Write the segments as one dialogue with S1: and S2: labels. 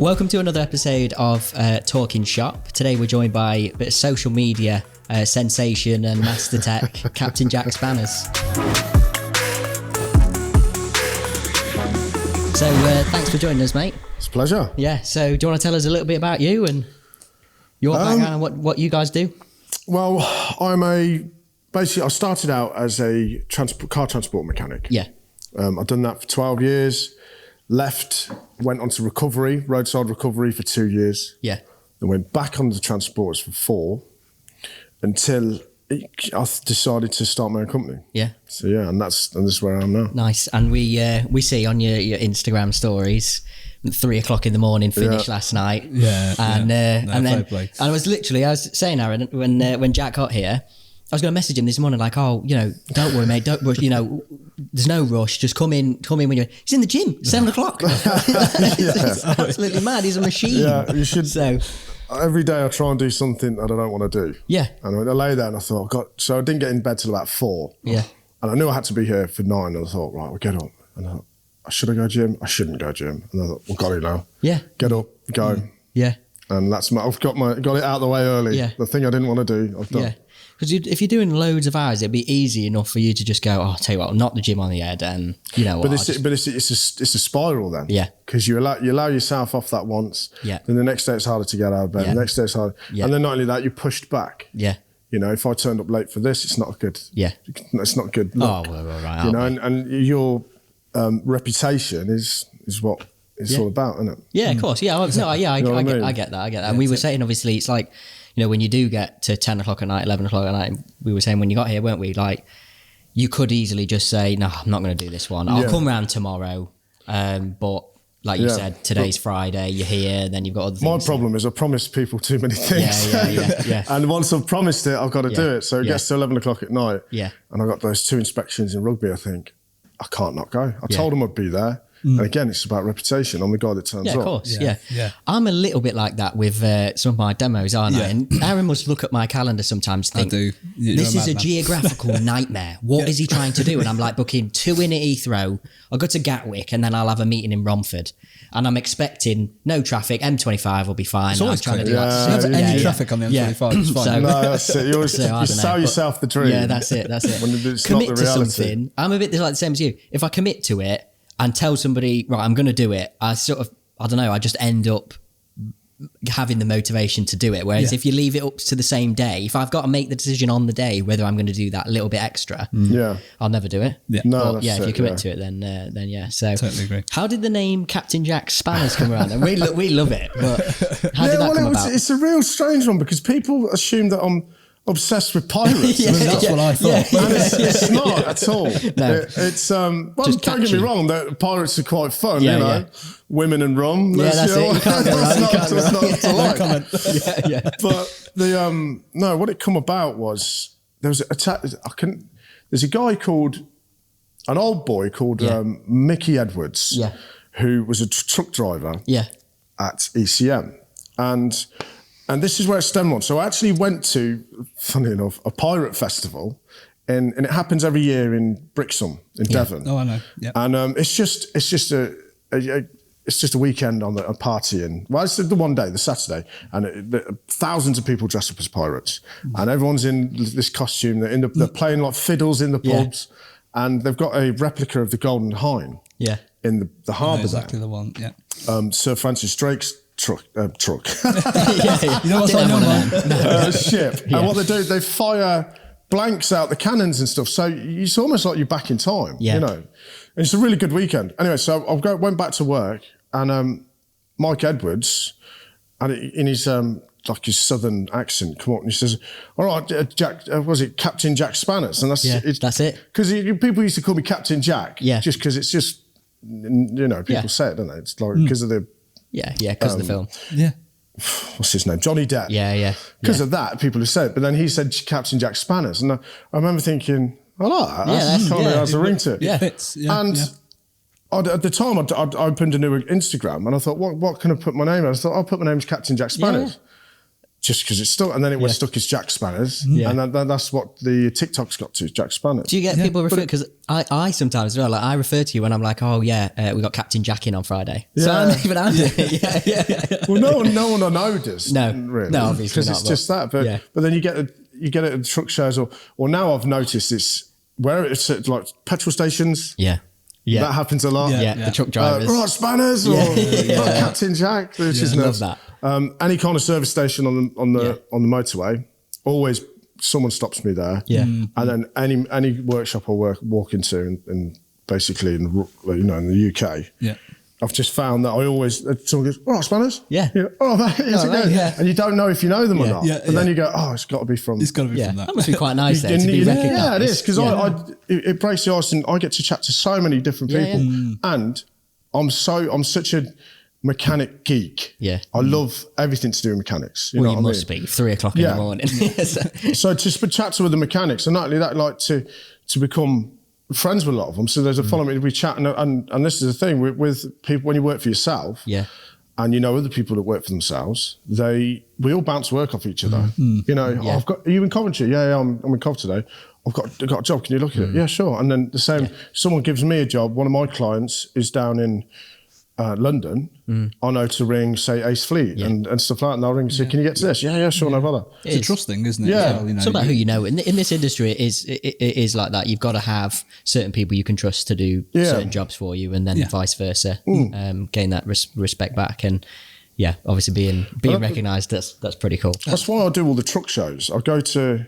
S1: Welcome to another episode of Talkin Shop. Today we're joined by a bit of social media sensation and master tech, Captain Jack Spanners. So thanks for joining us, mate.
S2: It's a pleasure.
S1: Yeah, so do you want to tell us a little bit about you and your background and what you guys do?
S2: Well, basically I started out as a car transport mechanic.
S1: Yeah.
S2: I've done that for 12 years, left, went on to recovery, roadside recovery for 2 years.
S1: Yeah.
S2: Then went back on the transports for 4 until I decided to start my own company.
S1: Yeah.
S2: So yeah, and this is where I am now.
S1: Nice. And we see on your Instagram stories 3 o'clock in the morning finish last night.
S3: Yeah.
S1: And then I was saying, Aaron, when Jack got here, I was going to message him this morning like, oh, don't worry, mate, don't rush. There's no rush. Just come in when you're. He's in the gym, 7 o'clock. It's absolutely mad. He's a machine.
S2: Yeah, you should.
S1: So
S2: every day I try and do something that I don't want to do.
S1: Yeah.
S2: And I lay there and I thought, so I didn't get in bed till about 4.
S1: Yeah.
S2: And I knew I had to be here for 9. And I thought, right, we'll get up. And I thought, should I go gym? I shouldn't go gym. And I thought, well, got it now.
S1: Yeah.
S2: Get up, go.
S1: Yeah.
S2: And I've got it out of the way early.
S1: Yeah.
S2: The thing I didn't want to do, I've done.
S1: Yeah. Because if you're doing loads of hours, it'd be easy enough for you to just go, I'll tell you what, I'll knock the gym on the head, and
S2: But it's a spiral then.
S1: Yeah.
S2: Because you allow yourself off that once.
S1: Yeah.
S2: Then the next day it's harder to get out of bed.
S1: Yeah.
S2: The next day it's harder.
S1: Yeah.
S2: And then not only that, you're pushed back.
S1: Yeah.
S2: If I turned up late for this, it's not good.
S1: Yeah.
S2: It's not good look.
S1: Oh, well, right.
S2: And your reputation is what it's all about, isn't it?
S1: Yeah, of course. Yeah, I get that.
S2: Yeah,
S1: and we were saying, obviously, it's like, when you do get to 10 o'clock at night, 11 o'clock at night, we were saying when you got here, weren't we? Like, you could easily just say, no, I'm not going to do this one. I'll come round tomorrow. But like you said, today's Friday, you're here, then you've got other things.
S2: My problem is I promise people too many things.
S1: Yeah.
S2: And once I've promised it, I've got to do it. So it gets to 11 o'clock at night.
S1: Yeah.
S2: And I got those 2 inspections in rugby, I think. I can't not go. I told them I'd be there. And again, it's about reputation. I'm the guy that turns up.
S1: Yeah, of course.
S3: Yeah.
S1: I'm a little bit like that with some of my demos, aren't I? And Aaron must look at my calendar sometimes and think,
S3: I do.
S1: This is a geographical nightmare. What is he trying to do? And I'm like booking 2 in at Heathrow. I'll go to Gatwick and then I'll have a meeting in Romford. And I'm expecting no traffic. M25 will be fine.
S3: It's always
S1: trying to do
S3: never any traffic on the M25. It's fine.
S1: So,
S2: No, that's it. You sell yourself the dream.
S1: Yeah, that's it.
S2: When it's
S1: commit
S2: not the
S1: to
S2: reality.
S1: something. I'm a bit like the same as you. If I commit to it and tell somebody, right, I'm going to do it, I just end up having the motivation to do it. Whereas if you leave it up to the same day, if I've got to make the decision on the day whether I'm going to do that little bit extra, I'll never do it.
S3: Yeah.
S2: No,
S1: But if you commit to it, then yeah. So
S3: Totally agree.
S1: How did the name Captain Jack Spanners come around? And we love it, but how did that come about?
S2: It's a real strange one because people assume that I'm obsessed with pirates.
S3: That's what I thought.
S2: And it's not at all.
S1: No.
S2: It's don't get
S1: catchy.
S2: me wrong, the pirates are quite fun,
S1: Yeah.
S2: Women and rum.
S1: Yeah, that's it. You can't go wrong.
S2: That's not to like.
S3: comment.
S1: Yeah.
S2: But the what it come about was there was there's a guy called an old boy called Mickey Edwards, who was a truck driver at ECM, and this is where it stemmed on. So I actually went to, funny enough, a pirate festival, and it happens every year in Brixham in Devon.
S3: Oh, I know. Yeah.
S2: And it's just a weekend on a party it's the one day, the Saturday, and thousands of people dress up as pirates, and everyone's in this costume. They're playing like fiddles in the pubs, and they've got a replica of the Golden Hind in the harbour
S3: exactly
S2: there.
S3: the one, yeah.
S2: Sir Francis Drake's truck.
S3: You know what's on your mind?
S2: Ship. And what they do, they fire blanks out the cannons and stuff. So it's almost like you're back in time, And it's a really good weekend. Anyway, so I went back to work, and Mike Edwards, and in his his southern accent, come up and he says, "All right, Jack, was it Captain Jack Spanners?" And that's it. Because people used to call me Captain Jack, just because it's just people say it, don't they? It's like because of the
S1: because of the film.
S3: Yeah.
S2: What's his name? Johnny Depp.
S1: Yeah.
S2: Because of that, people have said it. But then he said Captain Jack Spanners. And I remember thinking, I like that. That kind of has a ring to it.
S3: Yeah. Fits. Yeah.
S2: And at the time, I'd opened a new Instagram and I thought, what can I put my name as? I thought, I'll put my name as Captain Jack Spanners. just because it's stuck. And then it was stuck as jack spanners.
S1: Yeah.
S2: And that's what the TikTok's got to, jack spanners.
S1: Do you get people refer? Because I sometimes as well, like I refer to you when I'm like, oh yeah, we got Captain Jack in on Friday.
S2: Yeah.
S1: So I'm even I'm doing it. Yeah.
S2: Well, no one I know does.
S1: No,
S2: really.
S1: no, obviously
S2: because
S1: not,
S2: it's just that. But then you get it at truck shows, or now I've noticed it's where it's at, like petrol stations.
S1: Yeah. Yeah.
S2: That happens a lot.
S1: Yeah. The truck drivers.
S2: Right, spanners or Captain Jack, which is nuts.
S1: Love that.
S2: Any kind of service station on the motorway, always someone stops me there.
S1: Yeah.
S2: And then any workshop I walk into, and basically in the UK.
S3: Yeah.
S2: I've just found that I always, someone goes, all right, spanners?
S1: Yeah.
S2: Oh, here's it going.
S1: Yeah.
S2: And you don't know if you know them or not.
S3: Yeah,
S2: But then you go, oh, it's got to be from...
S3: It's got to be from that.
S1: That must be quite nice there to be recognised.
S2: Yeah, it is, because it breaks the ice, and I get to chat to so many different people. And I'm such a mechanic geek.
S1: Yeah.
S2: I love everything to do with mechanics.
S1: You must be 3 o'clock in the morning.
S2: So to chat to the mechanics, and not only that, like to become friends with a lot of them. So there's a following, we chat, and this is the thing with people, when you work for yourself, and you know other people that work for themselves, we all bounce work off each other. Are you in Coventry? Yeah, I'm in Coventry today. I've got a job, can you look at it? Yeah, sure. And then the same, someone gives me a job, one of my clients is down in London, I know to ring, say, Ace Fleet and stuff like that, and I'll ring and say, can you get to this? Yeah, sure, no bother.
S3: It's a trust thing, isn't it?
S2: Yeah.
S3: Well,
S1: It's about who you know. In this industry, it is like that. You've got to have certain people you can trust to do certain jobs for you, and then vice versa. Gain that respect back, and obviously being recognised. That's pretty cool.
S2: That's why I do all the truck shows. I go to,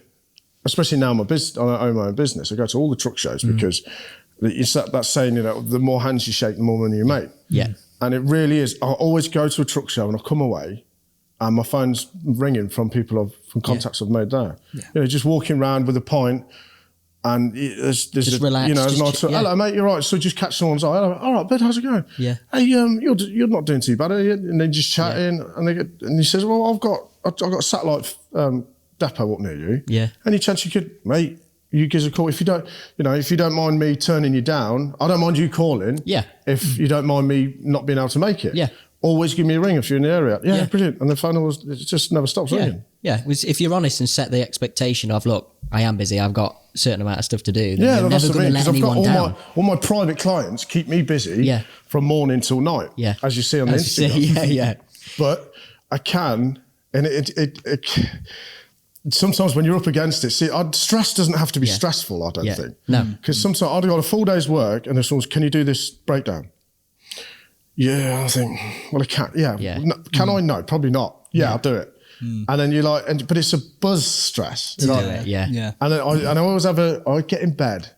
S2: especially now I own my own business, I go to all the truck shows because it's that saying, the more hands you shake, the more money you make.
S1: Yeah.
S2: And it really is. I always go to a truck show and I come away and my phone's ringing from contacts I've made there. Yeah. Just walking around with a pint, and there's
S1: just relax.
S2: Hello mate, you're right. So just catch someone's eye. Hello, all right, bud, how's it going?
S1: Yeah.
S2: Hey, you're not doing too bad, are you? And then just chatting, and he says, well, I've got a satellite depot up near you.
S1: Yeah.
S2: Any chance you could, mate? You give us a call if you don't mind me turning you down. I don't mind you calling. Yeah. If you don't mind me not being able to make it.
S1: Yeah.
S2: Always give me a ring if you're in the area. Yeah, brilliant. And the phone it just never stops ringing.
S1: Yeah. If you're honest and set the expectation of, look, I am busy, I've got a certain amount of stuff to do.
S2: Yeah,
S1: you're
S2: that's
S1: never going to let anyone down.
S2: All my private clients keep me busy from morning till night.
S1: Yeah.
S2: As you see on the Instagram.
S1: Yeah.
S2: But I can, and it sometimes when you're up against it, stress doesn't have to be stressful, I don't think.
S1: No.
S2: Because sometimes I've got a full day's work and there's someone, can you do this breakdown? Yeah, I think, well, I can't. Yeah. No, can I? No, probably not. Yeah, I'll do it. And then you're like, but it's a buzz stress.
S1: Do it, yeah.
S2: And then I always I get in bed,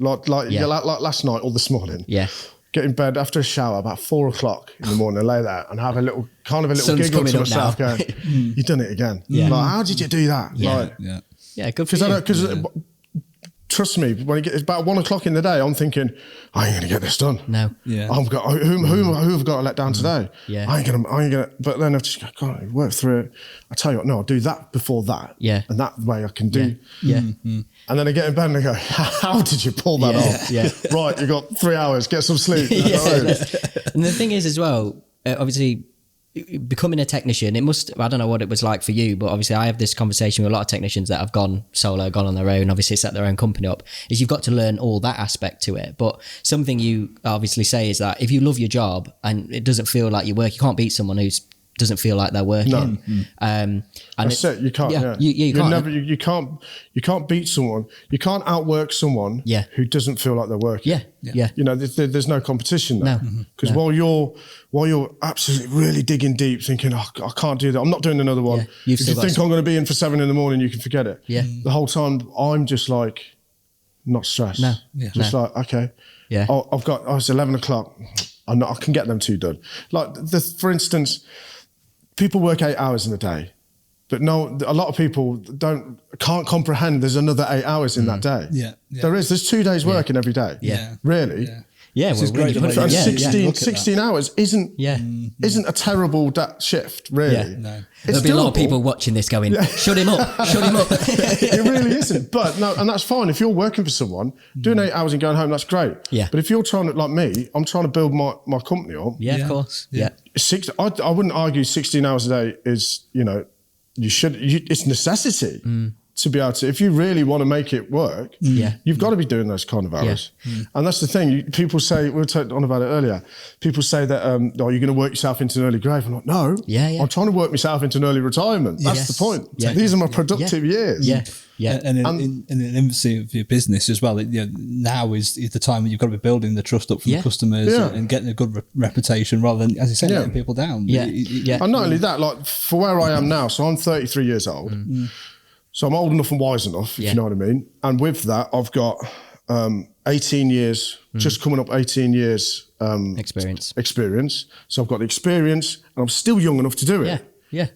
S2: like last night or this morning.
S1: Yeah.
S2: Get in bed after a shower about 4 o'clock in the morning, lay there and have a little
S1: Sun's
S2: giggle to
S1: coming up
S2: myself
S1: now.
S2: going, you've done it again.
S1: Yeah.
S2: Like, how did you do that?
S1: Yeah. Good for you.
S2: Because trust me, when it's about 1 o'clock in the day, I'm thinking, I ain't gonna get this done.
S1: No.
S2: Yeah. Who have I got to let down today?
S1: Yeah.
S2: I ain't gonna. But then I've just got to work through it. I tell you what, no, I'll do that before that.
S1: Yeah.
S2: And that way I can do.
S1: Yeah.
S2: And then I get in bed and I go, how did you pull that off?
S1: Yeah.
S2: Right, you got 3 hours. Get some sleep.
S1: And the thing is as well, obviously, becoming a technician, I don't know what it was like for you, but obviously I have this conversation with a lot of technicians that have gone solo, gone on their own, obviously set their own company up, is you've got to learn all that aspect to it. But something you obviously say is that if you love your job and it doesn't feel like you work, you can't beat someone who doesn't feel like they're working.
S2: No.
S1: And
S2: that's it. You can't. You can't beat someone. You can't outwork someone who doesn't feel like they're working.
S1: Yeah.
S2: There's no competition there. Because while you're absolutely really digging deep, thinking, I can't do that. I'm not doing another one. If you think I'm going to be in for 7 in the morning, you can forget it.
S1: Yeah.
S2: The whole time I'm just like not stressed.
S1: No.
S2: Just like, okay.
S1: Yeah.
S2: It's 11 o'clock. I can get them 2 done. Like for instance, people work 8 hours in a day, but a lot of people can't comprehend there's another 8 hours in that day.
S3: Yeah.
S2: There's 2 days working every day.
S1: Yeah.
S2: Really?
S1: Yeah.
S3: Well,
S1: Great.
S2: 16 hours isn't a terrible shift, really.
S1: Yeah.
S3: No.
S1: There'll be a lot of people watching this going, shut him up.
S2: It really isn't. But no, and that's fine. If you're working for someone, doing 8 hours and going home, that's great.
S1: Yeah.
S2: But if you're trying to, like me, I'm trying to build my company up.
S1: Yeah, of course. Yeah.
S2: I wouldn't argue 16 hours a day is, it's necessity to be able to, if you really want to make it work, you've got to be doing those kind of hours. And that's the thing. People say, we were talking on about it earlier, people say that, oh, you're going to work yourself into an early grave. I'm like, no, I'm trying to work myself into an early retirement. That's the point. These are my productive years.
S3: And in the infancy of your business as well, now is the time when you've got to be building the trust up from the customers and getting a good reputation rather than, as you said, letting people down.
S2: And not only that, like for where I am now, so I'm 33 years old. So I'm old enough and wise enough, if you know what I mean. And with that, I've got 18 years, just coming up 18 years experience. So I've got the experience and I'm still young enough to do it.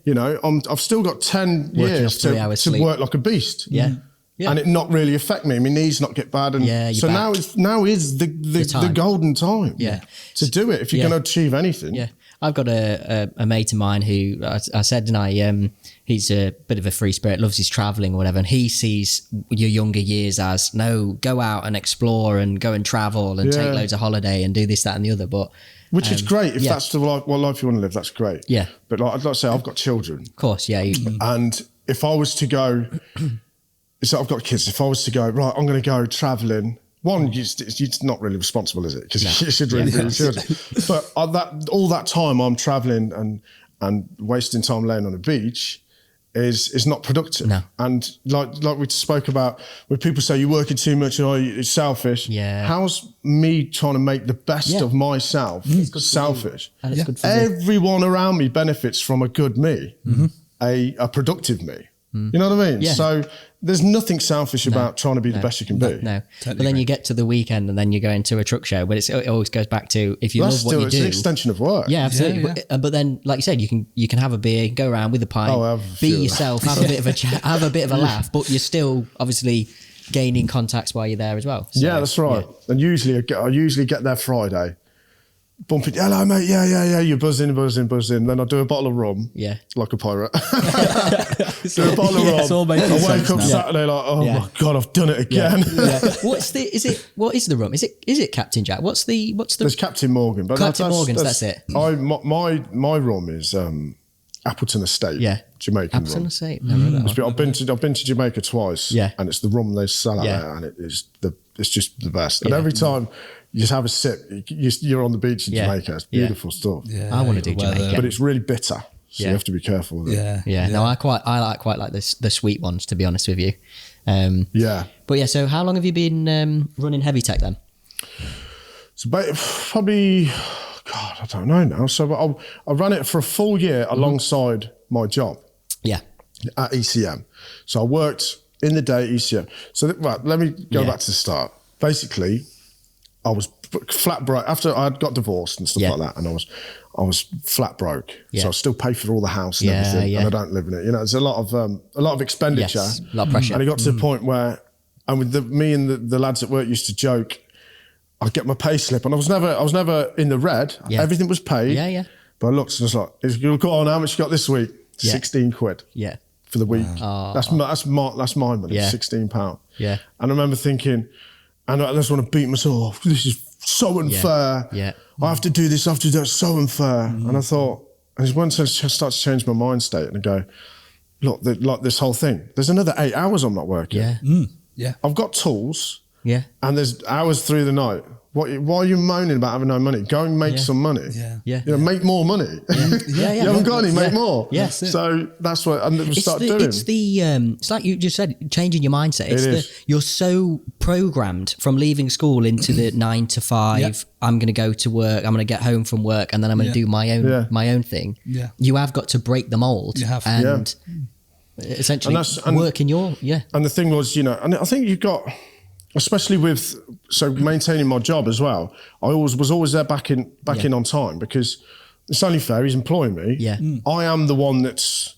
S2: You know, I've still got 10 years to work like a beast. And it not really affect me. My knees not get bad. And so now is the golden time to do it if you're going to achieve anything.
S1: I've got a mate of mine who I said, and he's a bit of a free spirit, loves his traveling or whatever. And he sees your younger years as, no, go out and explore and go and travel and take loads of holiday and do this, that and the other. But
S2: which is great. If that's the life you want to live, that's great. But like, I'd like to say, I've got children.
S1: Of course,
S2: And if I was to go, so I've got kids. If I was to go, right, I'm going to go traveling. One, it's not really responsible, is it? Because you should really be children. But all that time I'm traveling and wasting time laying on a beach is not productive. And like we spoke about, when people say you're working too much and it's selfish. How's me trying to make the best of myself selfish?
S1: And it's good for
S2: everyone around me benefits from a good me, a productive me. You know what I mean? So there's nothing selfish about trying to be the best you can be.
S1: Totally. But then you get to the weekend and then you go into a truck show, but it always goes back to, if you love what you do.
S2: It's an extension of work.
S1: Yeah, absolutely. But then, like you said, you can have a beer, go around with a pint, be yourself, have a bit of a chat, have a bit of a laugh, but you're still obviously gaining contacts while you're there as well. So,
S2: that's right. And usually I get there Friday, bumping, hello mate, you're buzzing. Then I do a bottle of rum, like a pirate. Do a bottle of rum. I wake up Saturday like, oh my God, I've done it again.
S1: What is the rum? Is it Captain Jack? What's the?
S2: There's Captain Morgan, but
S1: Captain Morgan's. That's it.
S2: My rum is Appleton Estate, Jamaican
S1: Appleton
S2: rum.
S1: Estate. No,
S2: I've been to Jamaica twice, and it's the rum they sell out there, and it's just the best. And every time you just have a sip, you're on the beach in Jamaica. It's beautiful stuff.
S1: I want to do Jamaica,
S2: but it's really bitter, so you have to be careful with it.
S1: No, I quite like the sweet ones, to be honest with you. But so how long have you been running Heavy Tech then?
S2: So probably, God, I don't know now. So I ran it for a full year alongside my job. At ECM. So I worked in the day at ECM. So let me go back to the start. Basically, I was flat broke after I got divorced and stuff like that, and I was flat broke. So I still pay for all the house and everything, and I don't live in it. You know, there's a lot of expenditure,
S1: a lot of pressure.
S2: And it got to the point where, and with me and the lads at work used to joke, I'd get my pay slip, and I was never in the red. Everything was paid. But I looked and I was like, "You'll go on. How much you got this week? 16 quid. For the week. Wow. That's my money. £16. And I remember thinking, and I just want to beat myself. This is so unfair. I have to do this. I have to do that. It's so unfair. And I thought, and it's once I start to change my mind state and I go, look, like this whole thing. There's another 8 hours I'm not working. I've got tools. And there's hours through the night. Why are you moaning about having no money? Go and make some money. You know, make more money. You haven't got any, make more. So that's what I'm going to start doing.
S1: It's like you just said, changing your mindset. You're so programmed from leaving school into the 9 to 5. I'm going to go to work. I'm going to get home from work, and then I'm going to do my own thing. You have got to break the mold. You have, and essentially work in your
S2: And the thing was, you know, and I think you've got. Especially with maintaining my job as well, I was always there back in on time, because it's only fair. He's employing me. I am the one that's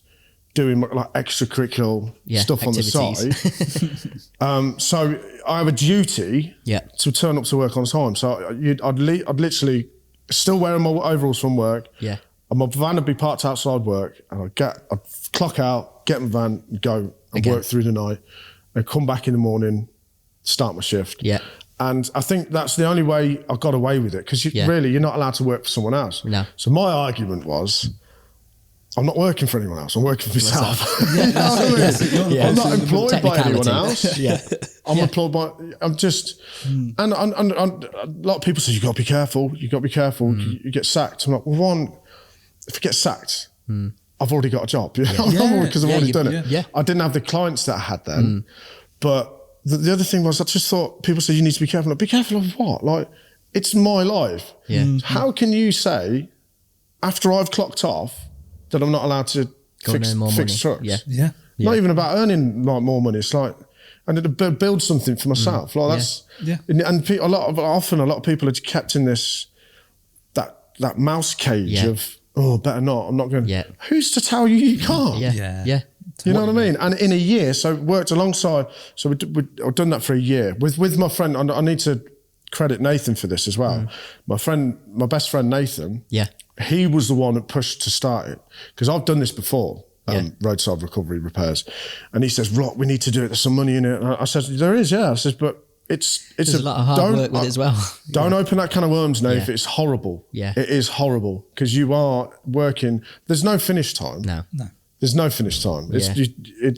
S2: doing like extracurricular stuff activities on the side. So I have a duty to turn up to work on time. So I'd literally still wearing my overalls from work. And my van would be parked outside work, and I'd clock out, get my van, go and work through the night, and come back in the morning. Start my shift. And I think that's the only way I got away with it, because really you're not allowed to work for someone else. So my argument was, I'm not working for anyone else. I'm working for myself. I'm not employed by anyone else. I'm employed by. I'm just. And a lot of people say you got to be careful. You got to be careful. You get sacked. I'm like, well, one, if I get sacked, I've already got a job. Because I've already done it. I didn't have the clients that I had then, but the other thing was I just thought people say you need to be careful. Like, be careful of what? Like, it's my life. How can you say after I've clocked off that I'm not allowed to fix trucks? Not even about earning like more money. It's like I need to build something for myself. Like that's and often a lot of people are kept in this that mouse cage of better not. I'm not going. Who's to tell you can't? You know what I mean? And in a year, so worked alongside. So I've done that for a year with my friend. I need to credit Nathan for this as well. My best friend Nathan. He was the one that pushed to start it because I've done this before. Roadside recovery repairs, and he says, "Rock, we need to do it. There's some money in it." And I said, "There is, yeah." I says, "But it's
S1: a lot of hard work with it as well."
S2: Don't open that can of worms, Nate. It's horrible. It is horrible because you are working. There's no finish time. No. There's no finish time.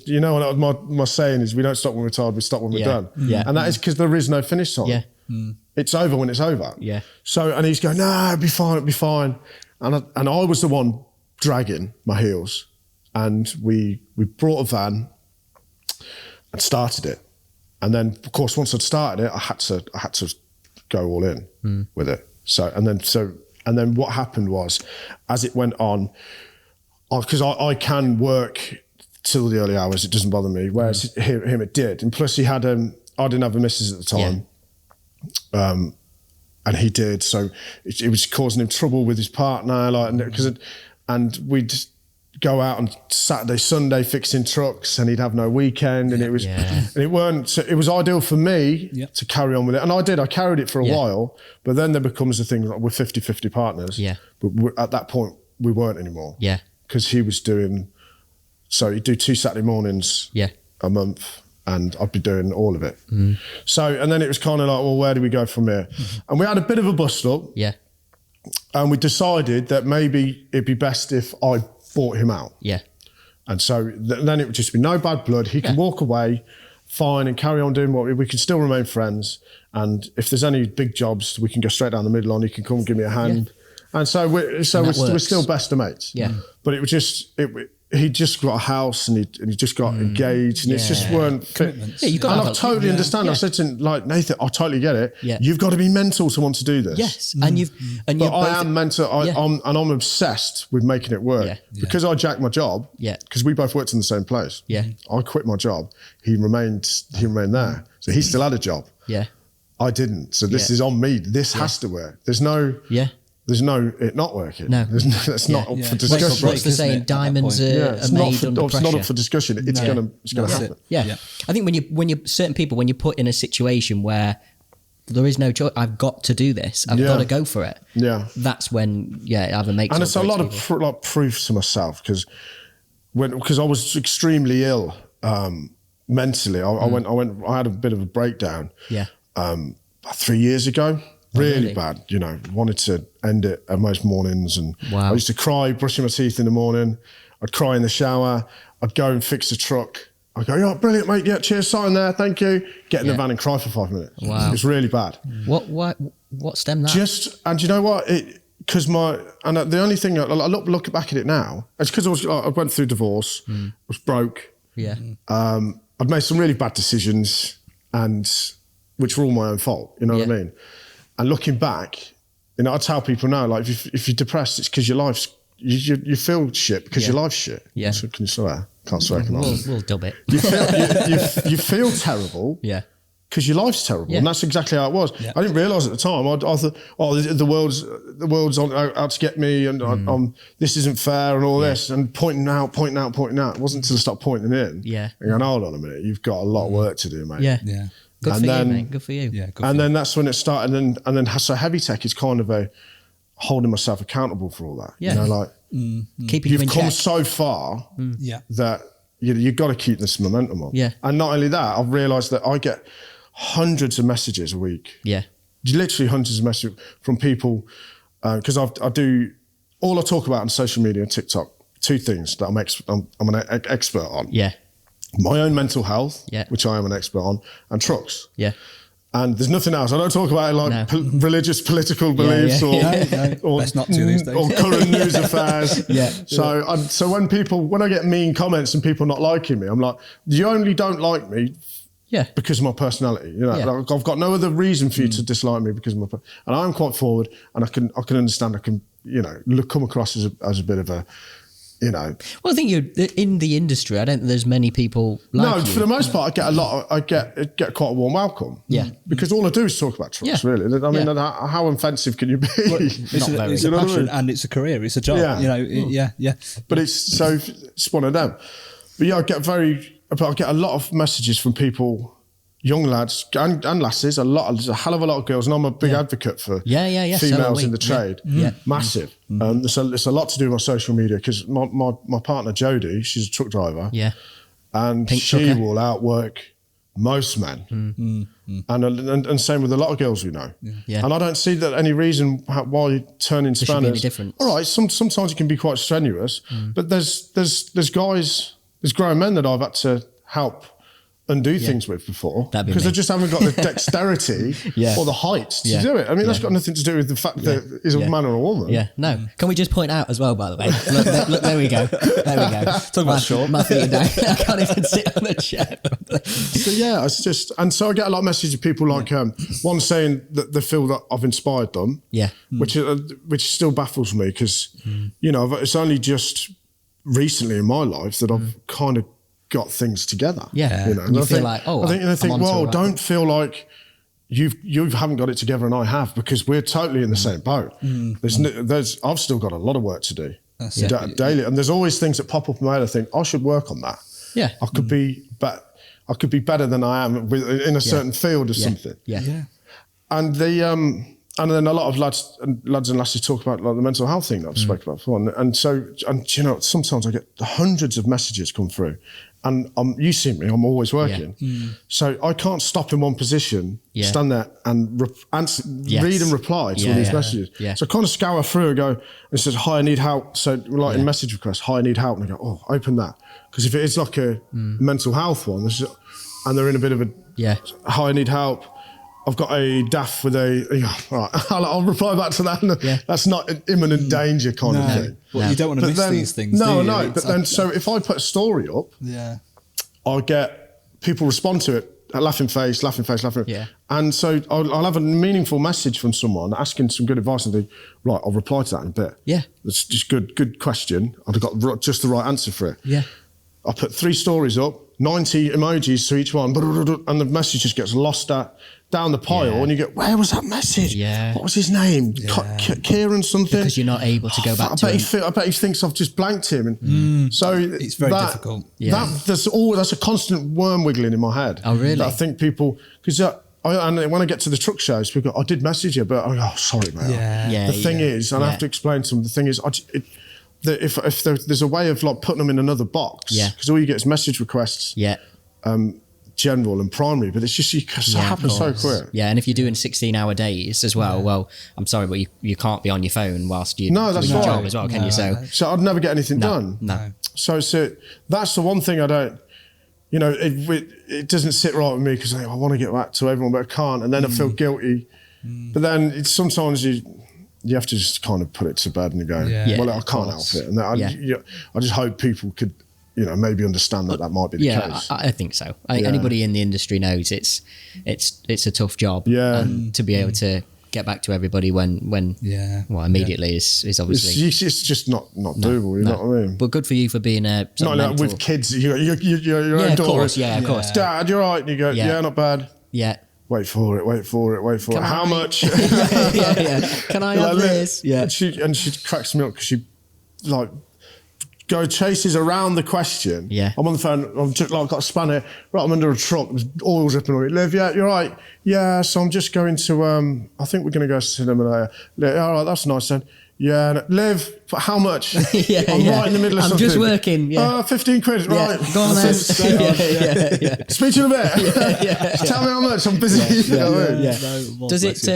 S2: You know, my saying is, we don't stop when we're tired. We stop when we're done. And that is because there is no finish time. It's over when it's over. So, and he's going, "No, it'll be fine. It'll be fine." And I was the one dragging my heels. And we brought a van and started it. And then, of course, once I'd started it, I had to go all in with it. So and then what happened was, as it went on, because I can work till the early hours, it doesn't bother me. Whereas him it did, and plus he had I didn't have a missus at the time, and he did. So it was causing him trouble with his partner, and we'd go out on Saturday, Sunday fixing trucks, and he'd have no weekend, and it was and it weren't. So it was ideal for me to carry on with it, and I carried it for a while. But then there becomes a thing like we're 50-50 partners. But at that point we weren't anymore. Because he was doing, so he'd do 2 Saturday mornings a month, and I'd be doing all of it. So and then it was kind of like, well, where do we go from here? And we had a bit of a bust up. And we decided that maybe it'd be best if I bought him out. And so then it would just be no bad blood. He can walk away fine and carry on doing what we can still remain friends. And if there's any big jobs, we can go straight down the middle on. He can come and give me a hand. And so we're still best of mates. But it was just he just got a house and he just got engaged, and it's just weren't fit.
S1: You got.
S2: And I totally understand. I said to him, like, Nathan, I totally get it. You've got to be mental to want to do this.
S1: And
S2: I am mental. I'm obsessed with making it work because I jacked my job. Because we both worked in the same place. I quit my job. He remained there, so he still had a job. I didn't. So this is on me. This has to work. There's no it not working. That's not up for discussion.
S1: What's the saying? Diamonds are made under pressure.
S2: It's not up for discussion. It's gonna happen.
S1: I think when you certain people, when you're put in a situation where there is no choice, I've got to do this. I've got to go for it. That's when either makes. And
S2: it's a lot of proof to myself because I was extremely ill mentally. I had a bit of a breakdown. About 3 years ago. Really bad, wanted to end it at most mornings. And I used to cry brushing my teeth in the morning. I'd cry in the shower. I'd go and fix the truck. I'd go, "Yeah, brilliant, mate. Yeah, cheers, sign there. Thank you." Get in the van and cry for 5 minutes. It was really bad.
S1: What stemmed that?
S2: And you know what? The only thing, I look back at it now, it's because I went through divorce, was broke. I'd made some really bad decisions, which were all my own fault. You know what I mean? And looking back, I tell people now, like, if you're depressed, it's because your life's, you feel shit because your life's shit. So can you swear? Can't swear.
S1: We'll dub it.
S2: You feel terrible. Because your life's terrible, and that's exactly how it was. I didn't realise at the time. I thought, the world's out to get me, and this isn't fair, and all this, and pointing out. It wasn't until I stopped pointing in. And going, hold on a minute, you've got a lot of work to do, mate.
S1: Good for you, mate. Good for you.
S2: That's when it started. And then so Heavy Tech is kind of a holding myself accountable for all that.
S1: Keeping
S2: you've come so far that you've got to keep this momentum on. And not only that, I've realised that I get hundreds of messages a week. Literally hundreds of messages from people because I do all I talk about on social media and TikTok two things that I'm an expert on.
S1: Yeah.
S2: My own mental health, which I am an expert on, and trucks.
S1: Yeah.
S2: And there's nothing else. I don't talk about it like religious, political beliefs or
S3: let's not do these days.
S2: Or current news affairs. So when I get mean comments and people not liking me, I'm like, you only don't like me because of my personality. You know, like, I've got no other reason for you to dislike me because of my and I'm quite forward, and I can understand. I can come across as a bit of a. Well,
S1: I think you're in the industry. I don't think there's many people like you.
S2: For the most part, I get quite a warm welcome.
S1: Yeah,
S2: because all I do is talk about trucks. Really, I mean, how offensive can you be?
S3: Well, it's a passion and it's a career. It's a job.
S2: But it's one of them. But I get a lot of messages from people. Young lads and lasses, there's a hell of a lot of girls, and I'm a big advocate for females in the trade. Massive. It's a lot to do with my social media because my partner Jodie, she's a truck driver, and she will outwork most men, and same with a lot of girls we know. And I don't see that any reason why turning spanners. All right, sometimes it can be quite strenuous, but there's guys, there's grown men that I've had to help and do things with before because they just haven't got the dexterity or the height to do it. I mean, that's got nothing to do with the fact that he's a man or a woman.
S1: Yeah, no. Can we just point out as well, by the way? Look, there we go. Talk about short. My feet are down. I can't even sit on the chair.
S2: So it's just, and so I get a lot of messages of people like one saying that they feel that I've inspired them. Yeah, which still baffles me because it's only just recently in my life that I've kind of got things together.
S1: And you feel like,
S2: I think, well, don't feel like you haven't got it together and I have, because we're totally in the same boat. I've still got a lot of work to do daily, and there's always things that pop up in my head. I think I should work on that. I could be better than I am in a certain field or something. And then a lot of lads and lasses talk about like the mental health thing that I've spoken about before. And sometimes I get hundreds of messages come through, and you see me, I'm always working. So I can't stop in one position, stand there and read and reply to all these messages. So I kind of scour through and go, and it says, hi, I need help. So in message requests, hi, I need help. And I go, oh, open that. Because if it is like a mental health one, and they're in a bit of a, hi, I need help. I've got a DAF with I'll reply back to that. That's not an imminent danger kind of thing.
S3: Well, you don't want to miss these things.
S2: So if I put a story up, I'll get people respond to it, laughing face. And so I'll have a meaningful message from someone asking some good advice and think, right, I'll reply to that in a bit. It's just good question. I've got just the right answer for it. I'll put 3 stories up, 90 emojis to each one, and the message just gets lost down the pile, and you go, where was that message? What was his name? Kieran something?
S1: Because you're not able to go back to him. I
S2: bet he thinks I've just blanked him. And so
S3: it's very difficult.
S2: That's a constant worm wiggling in my head.
S1: Oh, really?
S2: That I think people, because and when I get to the truck shows, people go, I did message you, but I go, oh, sorry, mate. The thing is, and I have to explain to them, the thing is, if there's a way of like putting them in another box, because all you get is message requests, general and primary, but it's just it happens so quick.
S1: And if you're doing 16-hour days as well, I'm sorry, but you can't be on your phone whilst you're doing your job as well, can you?
S2: So I'd never get anything done.
S1: No.
S2: So that's the one thing I don't. It doesn't sit right with me because I want to get back to everyone, but I can't, and then I feel guilty. But then sometimes you have to just kind of put it to bed and go, well, I can't help it. And I just hope people could, maybe understand that might be the case.
S1: I think so. Anybody in the industry knows it's a tough job. And to be able to get back to everybody when immediately is obviously
S2: it's just not doable. You know what I mean?
S1: But good for you for being a
S2: with kids. Your own daughter.
S1: Of course.
S2: Dad, you're right. And you go, not bad. Wait for it. How much?
S1: Can I have this?
S2: And she cracks me up because she chases around the question. I'm on the phone. I've just got a spanner. Right, I'm under a truck. There's oil dripping on it. Liv, you're right. So I'm just going to. I think we're going to go to cinema there. All right, that's nice then. Liv, For how much?
S1: I'm
S2: right in the middle of something.
S1: I'm just working.
S2: 15 quid. Right.
S1: Go on then.
S2: Speak to you in a bit. Tell me how much. I'm busy.
S1: Does it?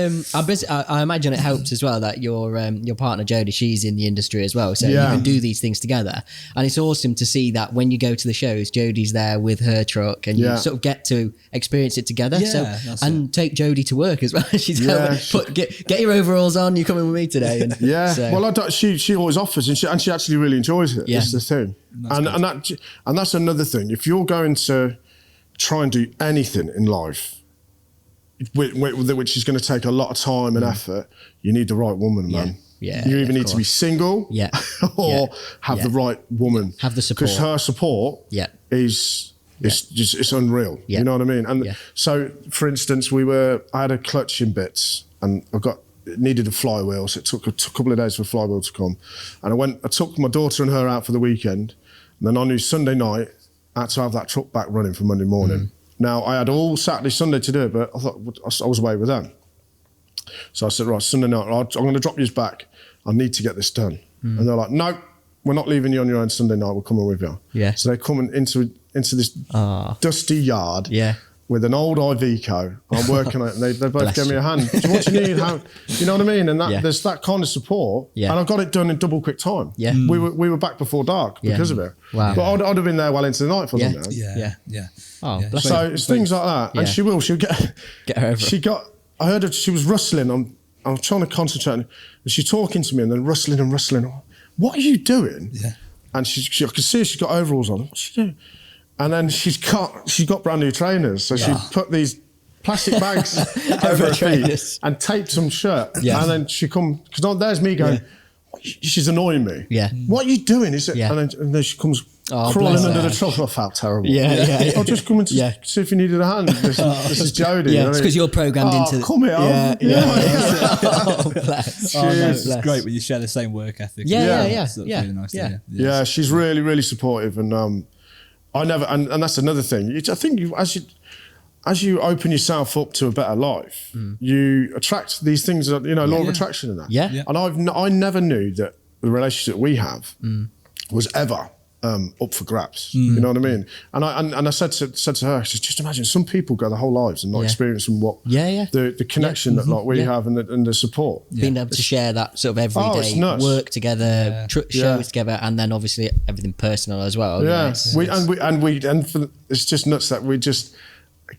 S1: I imagine it helps as well that your partner Jodie, she's in the industry as well, so you can do these things together. And it's awesome to see that when you go to the shows, Jodie's there with her truck, and you sort of get to experience it together. Take Jodie to work as well. She's get your overalls on. You coming with me today? And
S2: well, she always offers, and she actually really enjoys it. That's the thing, and that's another thing. If you're going to try and do anything in life, which is going to take a lot of time and effort, you need the right woman, man. You either need to be single, or have the right woman,
S1: have the support,
S2: because her support is just it's unreal. You know what I mean? And so, for instance, I had a clutch in bits, and it needed a flywheel, so it took a couple of days for a flywheel to come. And I took my daughter and her out for the weekend, and then I knew Sunday night I had to have that truck back running for Monday morning. Now, I had all Saturday, Sunday to do it, but I thought I was away with them. So I said, right, Sunday night, I'm going to drop you back. I need to get this done. And they're like, no, we're not leaving you on your own Sunday night. We're coming with you. So they come into this dusty yard with an old Iveco. I'm working on it, and they both gave me a hand. Do you know what you need? You know what I mean? And there's that kind of support. And I got it done in double quick time. We were back before dark because of it.
S1: Wow.
S2: But I'd have been there well into the night for them. So it's things like that. And she'll get her over. I heard her, she was rustling. I was trying to concentrate, and she's talking to me and then rustling. What are you doing? And I could see she's got overalls on. What's she doing? And then she's got brand new trainers. So she put these plastic bags over her feet and taped some shirt. And then she because there's me going, she's annoying me. What are you doing? Is it? And then she comes crawling under the truck. I felt terrible. I'll just come in to see if you needed a hand. This is Jodie.
S1: It's because you're programmed into.
S2: Come here.
S1: Oh, bless.
S3: It's great when you share the same work ethic.
S1: That's
S3: really nice to hear.
S2: She's really, really supportive, and I never. And that's another thing. I think as you open yourself up to a better life, you attract these things. Law of attraction and that. And I never knew that the relationship we have was ever up for grabs. You know what I mean? And I said to her, I said, just imagine some people go their whole lives and not experiencing what the connection that we have and the support.
S1: Being able to share that sort of everyday work together, shows together, and then obviously everything personal as well. It's
S2: just nuts that we just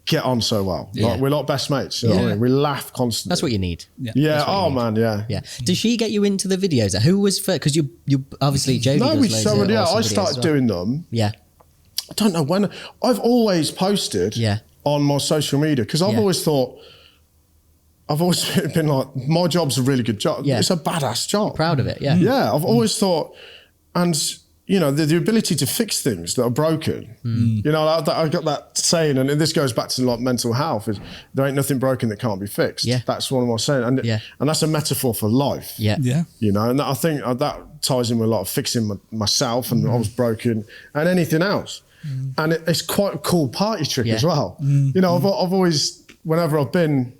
S2: get on so well. We're like best mates. You know what I mean? We laugh constantly.
S1: That's what you need.
S2: Did
S1: she get you into the videos? Who was first? Because you obviously Jodie.
S2: No, I started doing them. I don't know when. I've always posted on my social media because I've always been like, my job's a really good job. It's a badass job.
S1: Proud of it.
S2: I've always thought, and the ability to fix things that are broken. I got that saying, and this goes back to like mental health, is there ain't nothing broken that can't be fixed. That's one of my saying, and that's a metaphor for life. And I think that ties in with a lot of fixing myself, and I was broken, and anything else. And it's quite a cool party trick as well. I've always, whenever I've been,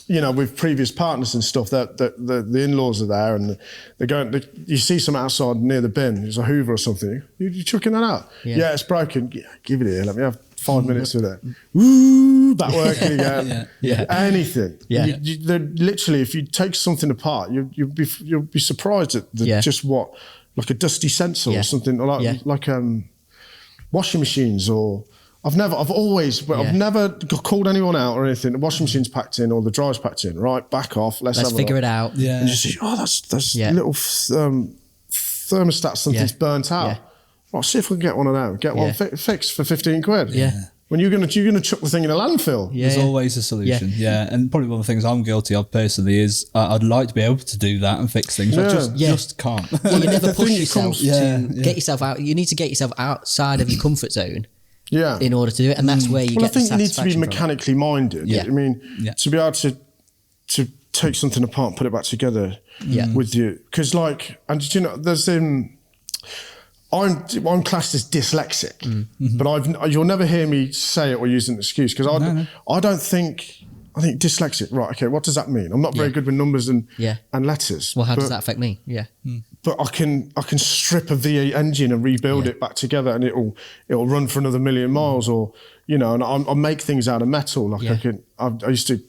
S2: with previous partners and stuff, that the in-laws are there, and they're going. You see some outside near the bin. There's a Hoover or something. You chucking that out? Yeah, it's broken. Give it here. Let me have 5 minutes with it. Woo, back working again. Anything. Literally, if you take something apart, you'll be surprised at just what, like a dusty sensor or something, or like washing machines or. I've never called anyone out or anything. The washing machine's packed in or the dryer's packed in. Right, back off. Let's
S1: figure it out.
S2: And you see, that's little thermostat, something's burnt out. Right, see if we can get one of them. Get one fixed for 15 quid. When you're gonna chuck the thing in a landfill.
S3: There's always a solution. And probably one of the things I'm guilty of personally is I'd like to be able to do that and fix things. I just can't.
S1: Well, you never push yourself to get yourself out. You need to get yourself outside of your comfort zone. In order to do it, and that's where you get the satisfaction.
S2: I think you need to be mechanically minded. I mean, to be able to take something apart and put it back together with you, because there's I'm classed as dyslexic, but you'll never hear me say it or use an excuse because I don't think I think dyslexic, right, okay, what does that mean? I'm not very good with numbers and letters.
S1: Well, how does that affect me? Yeah.
S2: But I can strip a V8 engine and rebuild it back together, and it'll run for another 1,000,000 miles, or, you know, and I make things out of metal. Like I used to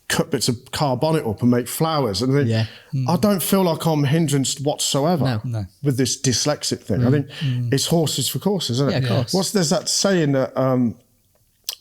S2: cut bits of car bonnet up and make flowers. And I don't feel like I'm hindrance whatsoever with this dyslexic thing. I think it's horses for courses, isn't it?
S1: Yeah, of course.
S2: There's that saying that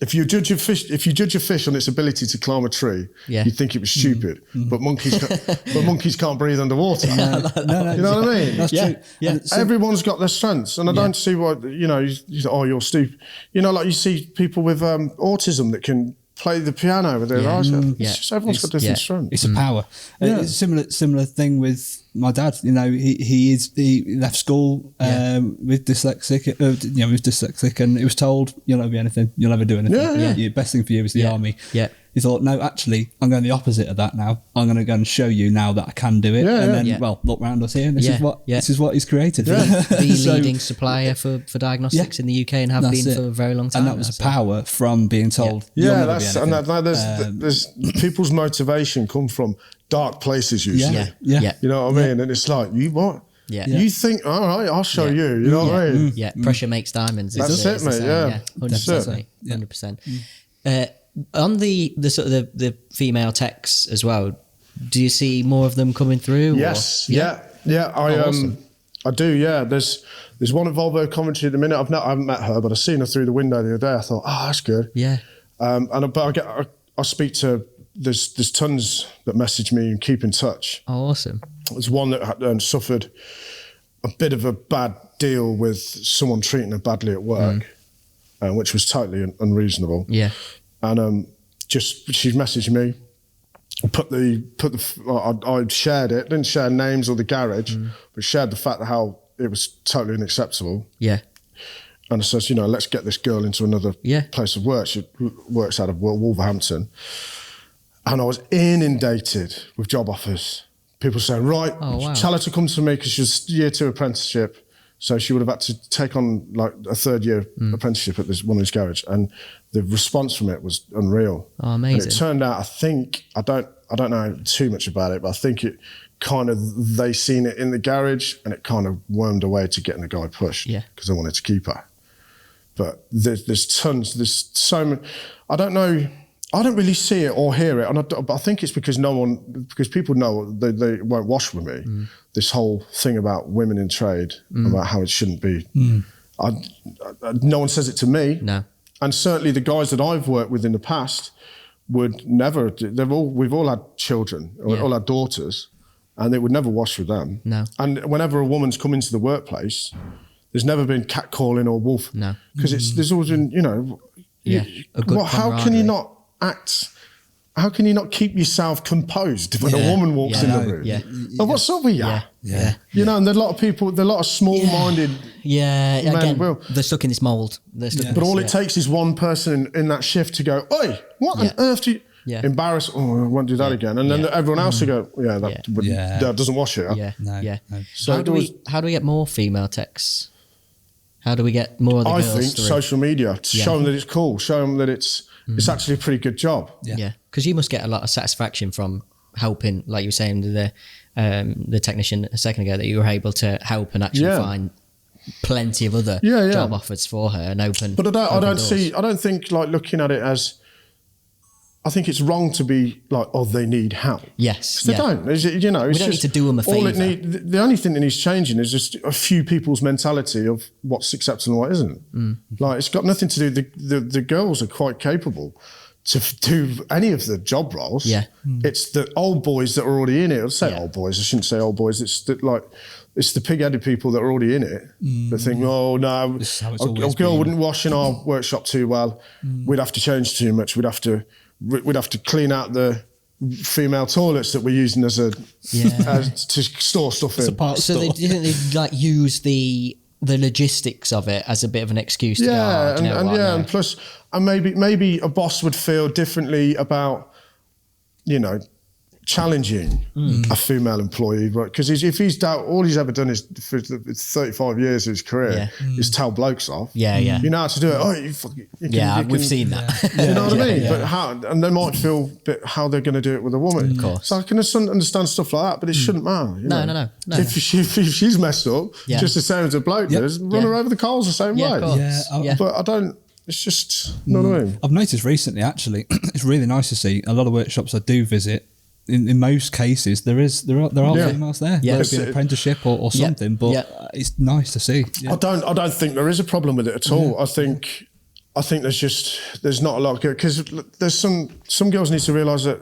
S2: if you judge a fish on its ability to climb a tree, you'd think it was stupid. But monkeys can't breathe underwater. You know what I mean?
S3: That's true.
S2: Yeah. Everyone's got their strengths, and I don't see why, you know, you're stupid. You know, like you see people with autism that can play the piano with their eyes. It's just, everyone's got different strengths.
S3: It's a power. It's a similar thing with my dad. You know, he left school with dyslexic, and he was told, "You'll never be anything. You'll never do anything. The best thing for you is the army." Yeah. He thought, no, actually, I'm going the opposite of that now. I'm going to go and show you now that I can do it. Well, look round us here. And this is what he's created.
S1: The leading supplier for diagnostics in the UK, and have been for a very long time.
S3: And that was a power from being told.
S2: There's people's motivation come from dark places usually. You know what I mean? And it's like, you what? Yeah. You think, all right, I'll show you. You know what I mean?
S1: Yeah. Pressure makes diamonds.
S2: That's it, mate. Yeah.
S1: 100%. On the sort of the female techs as well, do you see more of them coming through?
S2: Yes. I do. Yeah. There's one at Volvo Coventry at the minute. I haven't met her, but I seen her through the window the other day. I thought, oh, that's good.
S1: Yeah.
S2: I speak to, there's tons that message me and keep in touch.
S1: Oh, awesome.
S2: There's one that suffered a bit of a bad deal with someone treating her badly at work, which was totally unreasonable.
S1: Yeah.
S2: And she messaged me, I shared it, didn't share names or the garage, but shared the fact that how it was totally unacceptable.
S1: Yeah.
S2: And I says, you know, let's get this girl into another place of work. She works out of Wolverhampton. And I was inundated with job offers. People saying, right, tell her to come to me, because she's year 2 apprenticeship. So she would have had to take on like a 3rd year apprenticeship at one of these garages, and the response from it was unreal.
S1: Oh, amazing!
S2: And it turned out, I don't know too much about it, but I think it kind of, they seen it in the garage, and it kind of wormed away to getting the guy pushed. Yeah, because they wanted to keep her. But there's tons. There's so many. I don't know. I don't really see it or hear it, but I think it's because because people know they won't wash with me. This whole thing about women in trade, about how it shouldn't be. No one says it to me.
S1: No.
S2: And certainly the guys that I've worked with in the past would never. We've all had children, all had daughters, and they would never wash with them.
S1: No.
S2: And whenever a woman's come into the workplace, there's never been catcalling or wolf.
S1: No.
S2: Because there's always been, you know. How can you not act? How can you not keep yourself composed when a woman walks in the room? Oh, what's up with you? You know, and there are a lot of people, there are a lot of small-minded men.
S1: Again, they're stuck in this mould.
S2: But all it takes is one person in that shift to go, oi, what on earth do you... Embarrass, I won't do that again. And then everyone else will go, that doesn't wash it.
S1: No. So how do we get more female techs? How do we get more of the girls
S2: through? Social media. Show them that it's cool. Show them that it's actually a pretty good job.
S1: Yeah. Because you must get a lot of satisfaction from helping, like you were saying to the technician a second ago, that you were able to help and actually find plenty of other job offers for her and open.
S2: But I don't think like looking at it as, I think it's wrong to be like, oh, they need help.
S1: Yes.
S2: They don't. You know,
S1: we don't need to do them a favour.
S2: The only thing that needs changing is just a few people's mentality of what's acceptable and what isn't. Like, it's got nothing to do, the girls are quite capable to do any of the job roles.
S1: Yeah.
S2: It's the old boys that are already in it. I'd say old boys, I shouldn't say old boys. It's the pig-headed people that are already in it that think, oh no, a girl wouldn't wash in our workshop too well. We'd have to change too much. We'd have to clean out the female toilets that we're using as to store stuff in.
S1: So they like use the logistics of it as a bit of an excuse to
S2: and plus, and maybe a boss would feel differently about, you know, challenging a female employee, because if he's all he's ever done is for 35 years of his career is tell blokes off.
S1: Yeah.
S2: You know how to do it.
S1: We've seen that.
S2: You know what I mean? But and they might feel how they're going to do it with a woman.
S1: Of course.
S2: So I can understand stuff like that, but it shouldn't matter. You know?
S1: No.
S2: If she's messed up, just the same as a bloke does, run her over the coals the same way.
S1: Of course.
S2: But I don't. It's just, you know what I mean?
S3: I've noticed recently, actually, it's really nice to see a lot of workshops I do visit. In most cases, there are females there. Yeah, whether it be an apprenticeship or something. But it's nice to see. Yeah.
S2: I don't think there is a problem with it at all. I think there's not a lot, because there's some girls need to realise that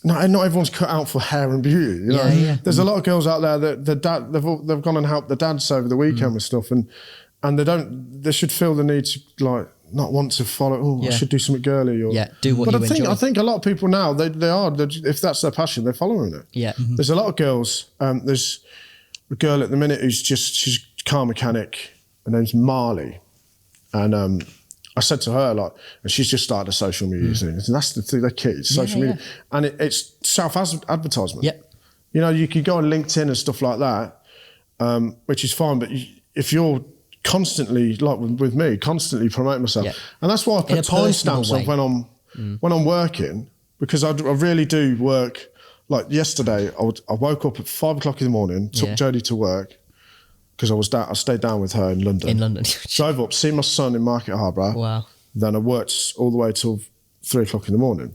S2: not everyone's cut out for hair and beauty. You know, there's a lot of girls out there that they've gone and helped the dads over the weekend with stuff, and they should feel the need to like not want to follow. I should do something girly. Or,
S1: do what you enjoy.
S2: I think a lot of people now they are if that's their passion, they're following it. Yeah, there's a lot of girls. There's a girl at the minute she's a car mechanic. Her name's Marley, and I said to her and she's just started a social media thing. And that's the thing, they're kids, social media, and it's self-advertisement. Yeah, you know, you could go on LinkedIn and stuff like that, which is fine, but if you're constantly, like with me, constantly promoting myself. And that's why I put timestamps on when I'm working, because I really do work. Like yesterday, I woke up at 5 o'clock in the morning, took Jodie to work, because I stayed down with her in London. Drove up, seen my son in Market Harbour. Wow. Then I worked all the way till 3 o'clock in the morning.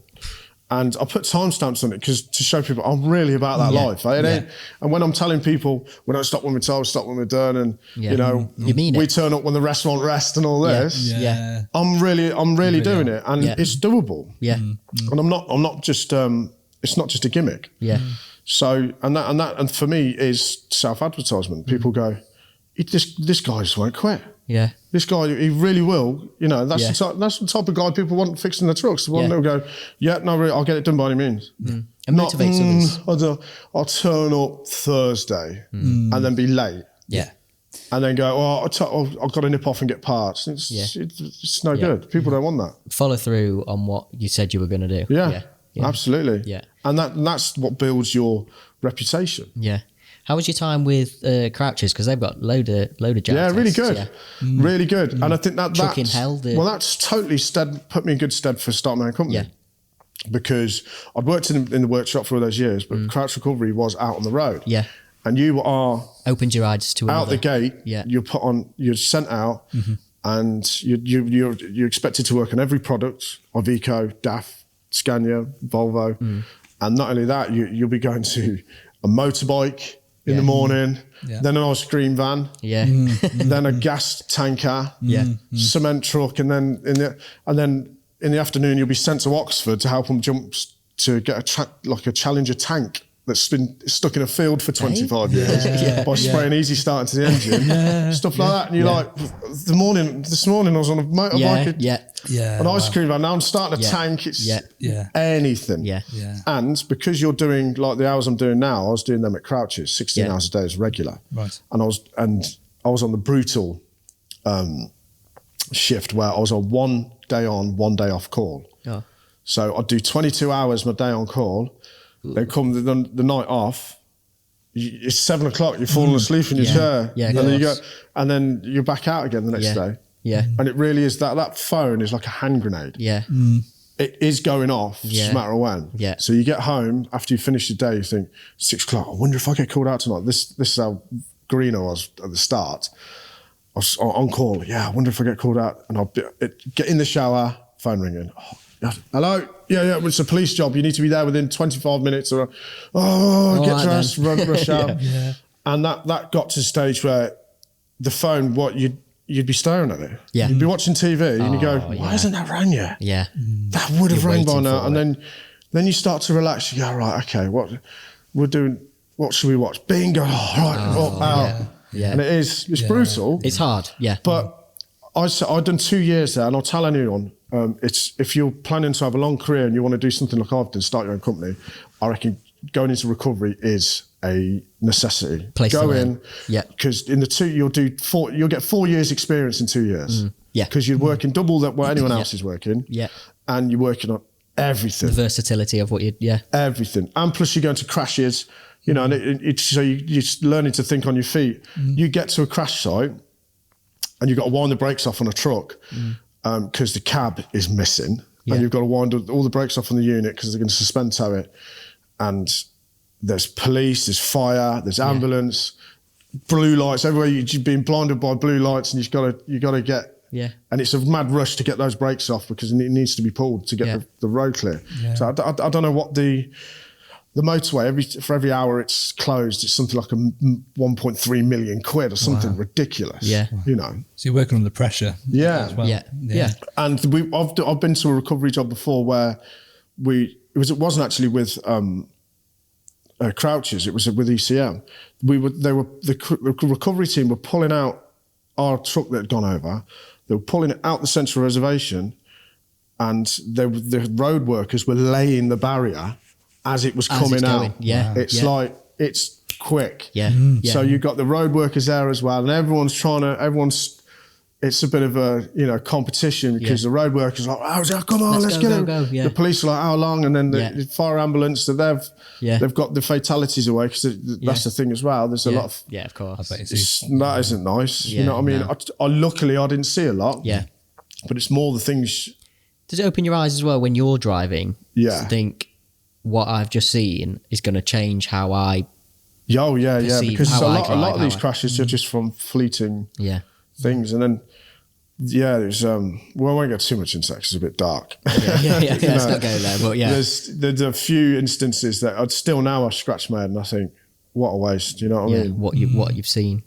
S2: And I put timestamps on it to show people I'm really about that life. And when I'm telling people, we don't stop when we're told, stop when we're done, and you know, we turn up when the rest won't rest and all this. I'm really doing it, and it's doable. And I'm not just. It's not just a gimmick. So and for me is self-advertisement. People go, this guy just won't quit. This guy, he really will. You know, that's the type of guy people want fixing their trucks. The one that'll go, I'll get it done by any means.
S1: And motivates others.
S2: I'll turn up Thursday and then be late. And then go, I've got to nip off and get parts. It's no good. People don't want that.
S1: Follow through on what you said you were going to do.
S2: Yeah, absolutely. And that's what builds your reputation.
S1: How was your time with Crouchers? Because they've got load of Jaltest.
S2: Yeah, really good. Really good. And I think that's totally put me in good stead for starting my own company. Because I'd worked in the workshop for all those years, but Crouch Recovery was out on the road. And you are
S1: opened your eyes to
S2: out the gate. You're sent out, and you're expected to work on every product: Iveco, DAF, Scania, Volvo, and not only that, you'll be going to a motorbike in the morning, then an ice cream van, then a gas tanker, cement truck, and then in the afternoon you'll be sent to Oxford to help them jump to get a Challenger tank that's been stuck in a field for 25 years by spraying Easy Start into the engine, stuff like that. And you're like, this morning I was on a motorbike, an ice cream van. Now I'm starting a tank. It's anything. And because you're doing like the hours I'm doing now, I was doing them at Crouchers, 16 hours a day as regular. Right. And I was on the brutal shift where I was on 1 day on, 1 day off call. Oh. So I'd do 22 hours my day on call. Then come the night off, it's 7 o'clock, you're falling asleep in your chair. And then and then you're back out again the next day. And it really is that phone is like a hand grenade. It is going off, just a matter of when. So you get home after you finish your day, you think, 6 o'clock, I wonder if I get called out tonight. This is how green I was at the start. I was on call, I wonder if I get called out. And I'll get in the shower, phone ringing. Hello? Yeah, it's a police job. You need to be there within 25 minutes or, get dressed, rush out. And that got to the stage where the phone, you'd be staring at it. You'd be watching TV and you go, why hasn't that rang yet? That would have rang by now. And then you start to relax. You go, right, okay, what should we watch? Bingo, out. And it's brutal.
S1: It's hard,
S2: But I've done 2 years there, and I'll tell anyone, it's if you're planning to have a long career and you want to do something like I've done, start your own company, I reckon going into recovery is a necessity. Go in, because in the 2 you'll get 4 years experience in 2 years. Because you're working double that what anyone else is working. And you're working on everything.
S1: The versatility of what
S2: everything. And plus you go into crashes, you know, and it's so you're learning to think on your feet. You get to a crash site and you've got to wind the brakes off on a truck because the cab is missing. And you've got to wind all the brakes off on the unit because they're going to suspend tow it. And there's police, there's fire, there's ambulance, blue lights everywhere. You've been blinded by blue lights, and you got to get. And it's a mad rush to get those brakes off because it needs to be pulled to get the road clear. So I don't know what the motorway, for every hour it's closed, it's something like a 1.3 million quid or something ridiculous. You know.
S3: So you're working under pressure. As well.
S2: And I've been to a recovery job before where it wasn't actually with Crouches, it was with ECM. The recovery team were pulling out our truck that had gone over. They were pulling it out the central reservation, and the road workers were laying the barrier as it was coming out. It's like, it's quick. So you've got the road workers there as well, and everyone's it's a bit of a, you know, competition because the road workers are like, oh, come on, let's get it. The police are like, how long? And then the fire ambulance, they've got the fatalities away because that's the thing as well. There's a lot of...
S1: Yeah, of course.
S2: That isn't nice. You know what I mean? No. Luckily, I didn't see a lot. But it's more the things...
S1: Does it open your eyes as well when you're driving? To think, what I've just seen is going to change how I...
S2: Because a lot of these crashes are just from fleeting things. And then... there's we won't get too much into that because it's a bit dark.
S1: Let's not go there. But
S2: there's a few instances that I scratch my head and I think, what a waste. You know what I mean?
S1: What you've seen.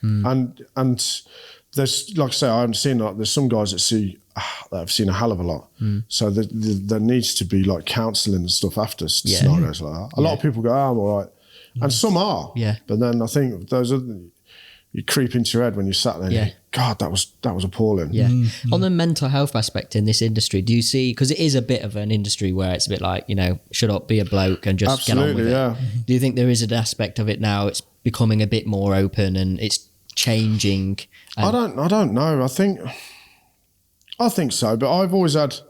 S2: And there's, like I say, I haven't seen that. There's some guys that have seen a hell of a lot. So there needs to be like counselling and stuff after scenarios like that. A lot of people go, I'm all right, and some are. But then I think those are. You creep into your head when you're sat there. And God, that was appalling.
S1: On the mental health aspect in this industry, do you see? Because it is a bit of an industry where it's a bit like, you know, shut up, be a bloke, and just get on with it. Do you think there is an aspect of it now? It's becoming a bit more open and it's changing.
S2: I don't know. I think so. But I've always had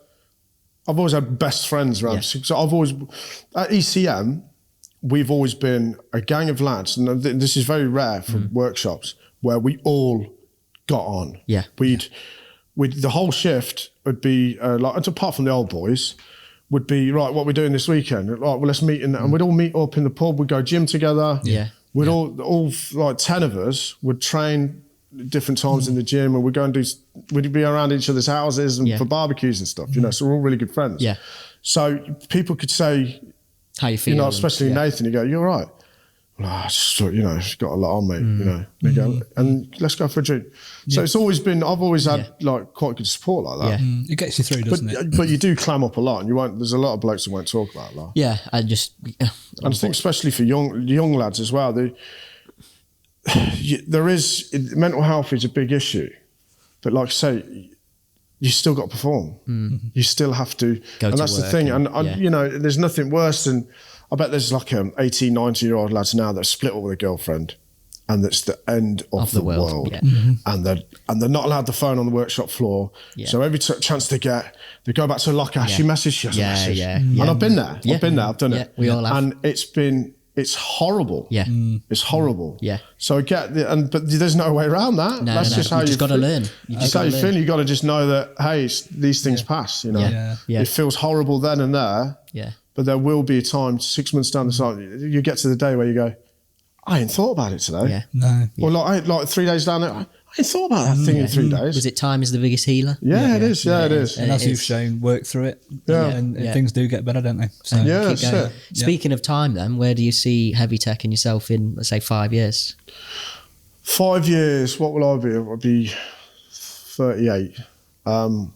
S2: best friends around. So I've always at ECM. We've always been a gang of lads, and this is very rare for workshops, where we all got on. We'd the whole shift would be like, apart from the old boys, would be right. What we're doing this weekend? Right, well, let's meet and we'd all meet up in the pub. We'd go gym together. We'd all like 10 of us would train different times in the gym, and we'd be around each other's houses and for barbecues and stuff. You know, so we're all really good friends. So people could say.
S1: How you feel?
S2: You know, especially Nathan, you go, you're right. Well, you know, it's got a lot on me, you know. And you go, and let's go for a drink. So it's always been, I've always had like quite good support like that.
S3: It gets you through, doesn't it?
S2: But you do clam up a lot, and there's a lot of blokes that won't talk about that.
S1: And
S2: I think especially for young lads as well, mental health is a big issue. But like I say, you still got to perform. You still have to. And that's the thing. And you know, there's nothing worse than, I bet there's like 18, 19-year-old lads now that split up with a girlfriend, and that's the end of the world. And they're not allowed the phone on the workshop floor. So every chance they get, they go back to a locker. She messaged, she hasn't messaged. And I've been there. I've done it.
S1: We all have.
S2: And it's horrible. It's horrible. So I get but there's no way around that. That's just how you
S1: just got to learn.
S2: That's how you feel. You got to just know that, hey, these things pass, you know. It feels horrible then and there. But there will be a time, 6 months down the line, you get to the day where you go, I ain't thought about it today. Or like 3 days down there, I ain't thought about that thing in 3 days.
S1: Was it time is the biggest healer?
S2: It is. It is.
S3: And as you've shown, work through it. And things do get better, don't they? So
S2: keep going.
S1: Speaking of time then, where do you see Heavy Tech and yourself in, let's say, 5 years?
S2: 5 years, what will I be? I'll be 38. I don't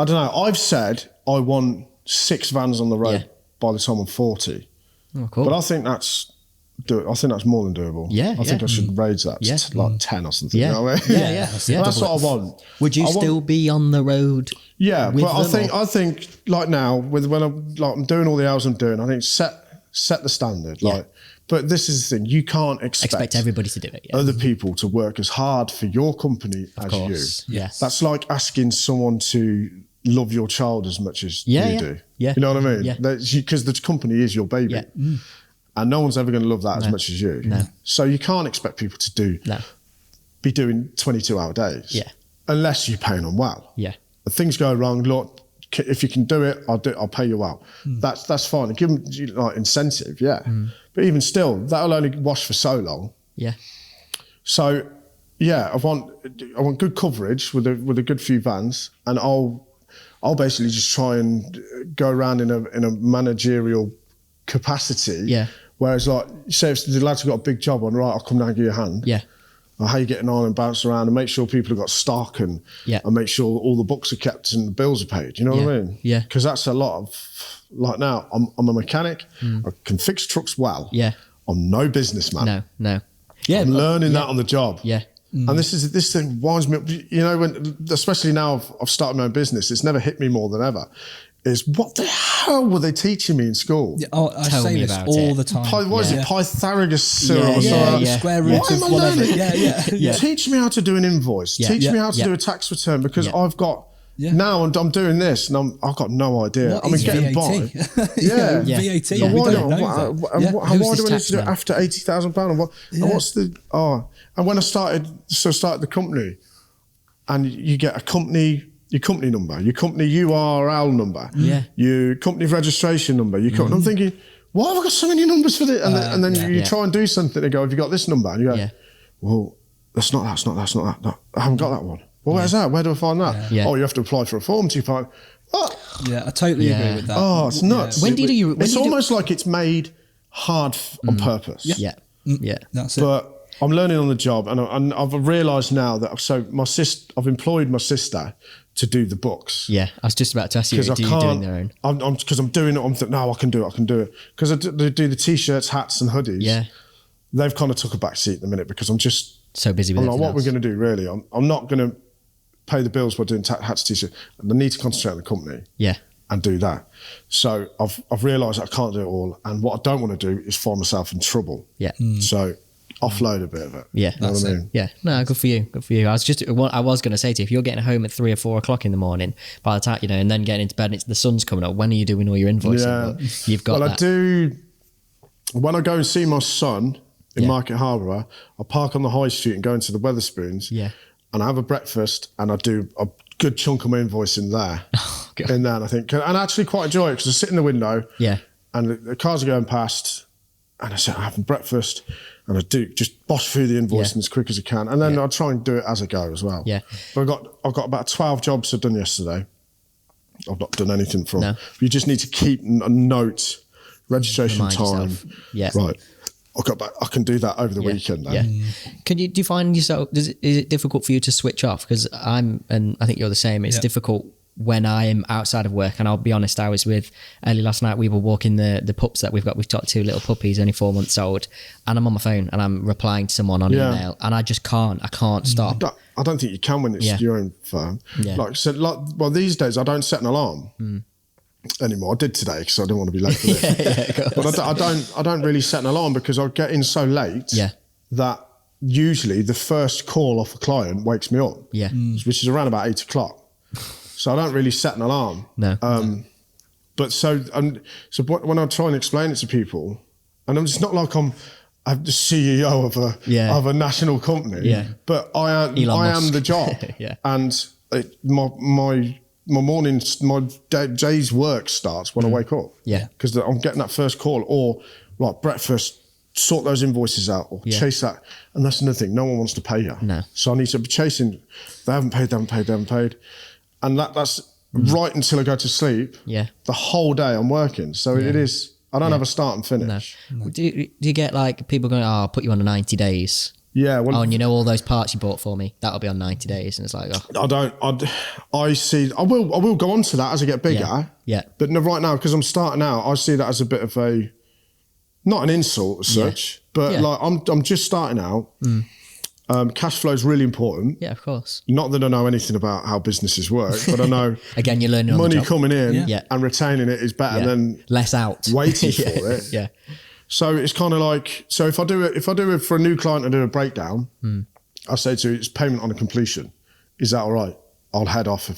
S2: know. I've said I want 6 vans on the road by the time I'm 40.
S1: Oh, cool.
S2: But I think that's more than doable. I think I should raise that to like 10 or something. You know what I mean? That's what I want.
S1: Would you still be on the road?
S2: Yeah, but I think like now when I'm doing all the hours I'm doing, I think set the standard. But this is the thing, you can't expect
S1: everybody to do it.
S2: Other people to work as hard for your company as you.
S1: Yes.
S2: That's like asking someone to love your child as much as
S1: Yeah,
S2: you
S1: yeah.
S2: do.
S1: Yeah.
S2: You know what I mean?
S1: Yeah.
S2: Because the company is your baby.
S1: Yeah.
S2: And no one's ever going to love that as much as you.
S1: No.
S2: So you can't expect people to be doing 22-hour days.
S1: Yeah.
S2: Unless you're paying them well.
S1: Yeah.
S2: If things go wrong, look, if you can do it, I'll pay you well. That's fine. Give them like incentive, yeah. But even still, that'll only wash for so long.
S1: Yeah.
S2: So yeah, I want good coverage with a good few vans, and I'll basically just try and go around in a managerial capacity.
S1: Yeah.
S2: Whereas like, say if the lads have got a big job on, right, I'll come down and give you a hand.
S1: Yeah.
S2: Or how you getting on, and bounce around and make sure people have got stock and make sure all the books are kept and the bills are paid. You know what I mean?
S1: Yeah.
S2: Because that's a lot of, like now, I'm a mechanic. I can fix trucks well.
S1: Yeah.
S2: I'm no businessman.
S1: No. Yeah.
S2: I'm learning that on the job.
S1: Yeah.
S2: And this thing winds me up, you know, when, especially now I've started my own business, it's never hit me more than ever, is what the hell were they teaching me in school?
S3: Yeah, I
S1: Tell
S3: say
S1: me
S3: this
S1: about
S3: all
S1: it.
S3: the time.
S2: What is it? Pythagoras or something?
S1: Yeah.
S3: Square root
S2: Why
S3: of
S2: am I
S3: whatever.
S2: learning?
S3: Yeah.
S2: Teach me how to do an invoice.
S1: Yeah.
S2: Teach me
S3: Yeah.
S2: how to do a tax return, because I've got
S3: Yeah.
S2: now and I'm doing this and I've got no idea.
S3: What
S2: I mean,
S3: is
S2: getting by.
S3: VAT?
S2: Yeah.
S3: VAT.
S1: Yeah.
S3: We
S2: Why
S3: don't
S2: not?
S3: know that.
S2: And
S3: Yeah.
S2: why
S1: Who's
S2: do I
S1: this
S2: need to
S1: tax
S2: do it
S1: man?
S2: after £80,000? And what's the And when I started the company, and you get your company number, your company URL number, your company registration number. I'm thinking, why have I got so many numbers for this? And then you try and do something and go, have you got this number? And you go, well, that's not that. No, I haven't got that one. Well, where's that? Where do I find that?
S1: Yeah.
S2: Oh, you have to apply for a form to find. Oh,
S3: Yeah, I totally agree with that.
S2: oh, it's nuts.
S1: When do you do-
S2: It's almost like it's made hard on purpose.
S1: Yeah. Yeah.
S3: That's it.
S2: But I'm learning on the job, and I've realised now that I've employed my sister to do the books.
S1: Yeah. I was just about to ask you,
S2: Because I
S1: do you
S2: can't.
S1: doing their own?
S2: Because I'm doing it. I'm thinking, no, I can do it. Because I do the t-shirts, hats, and hoodies.
S1: Yeah.
S2: They've kind of took a back seat at the minute because I'm just
S1: So busy with
S2: I'm like,
S1: everything
S2: what we're
S1: else.
S2: going to do really? I'm not going to pay the bills by doing hats, t-shirts, and I need to concentrate on the company.
S1: Yeah.
S2: And do that. So I've realised that I can't do it all, and what I don't want to do is find myself in trouble.
S1: Yeah.
S2: So offload a bit of it.
S1: Yeah.
S2: You know what I mean?
S1: Yeah, no, good for you. Good for you. I was going to say to you, if you're getting home at 3 or 4 o'clock in the morning, by the time, and then getting into bed and the sun's coming up, when are you doing all your invoicing?
S2: Yeah.
S1: But you've got that.
S2: I do, when I go and see my son in Market Harbour, I park on the high street and go into the Wetherspoons.
S1: Yeah.
S2: And I have a breakfast and I do a good chunk of my invoicing there.
S1: God.
S2: In there, and I think, and I actually quite enjoy it because I sit in the window.
S1: Yeah.
S2: And the cars are going past, and I sit having breakfast, and I do just bosh through the invoicing as quick as I can, and then I try and do it as I go as well.
S1: Yeah.
S2: But I've got about 12 jobs I've done yesterday. I've not done anything from.
S1: No.
S2: You just need to keep a note, registration
S1: Remind
S2: time.
S1: yourself. Yeah.
S2: Right. I can do that over the weekend.
S1: Yeah.
S2: Then.
S1: Do you find yourself, is it difficult for you to switch off? Because and I think you're the same. It's difficult when I'm outside of work, and I'll be honest, I was with Ellie last night. We were walking the pups that we've got 2 little puppies, only 4 months old, and I'm on my phone and I'm replying to someone on email, and I just can't stop.
S2: I don't think you can when it's your own firm.
S1: Yeah.
S2: Well, these days I don't set an alarm anymore. I did today because I didn't want to be late for this. But I don't really set an alarm because I get in so late that usually the first call off a client wakes me up.
S1: Yeah.
S2: Which is around about 8 o'clock. So I don't really set an alarm.
S1: No.
S2: But so when I try and explain it to people, and it's not like I'm the CEO of a national company, but I am the job. And my mornings, my day's work starts when I wake up.
S1: Yeah.
S2: Because I'm getting that first call, or like breakfast, sort those invoices out, or chase that. And that's another thing, no one wants to pay you.
S1: No.
S2: So I need to be chasing, they haven't paid. And that's right until I go to sleep.
S1: Yeah.
S2: The whole day I'm working. So it is, I don't have a start and finish.
S1: No. Do you get like people going, I'll put you on 90 days?
S2: Yeah. Well,
S1: and all those parts you bought for me, that'll be on 90 days. And it's like,
S2: I will go on to that as I get bigger.
S1: Yeah.
S2: But no, right now, because I'm starting out, I see that as a bit of not an insult as such, but like I'm just starting out. Cash flow is really important.
S1: Yeah, of course.
S2: Not that I know anything about how businesses work, but I know
S1: again, you're learning on the
S2: money
S1: job.
S2: coming in and retaining it is better than
S1: less out
S2: waiting for it.
S1: Yeah.
S2: So it's kind of like, so if I do it for a new client and do a breakdown, I say to you, it's payment on a completion. Is that all right? I'll head off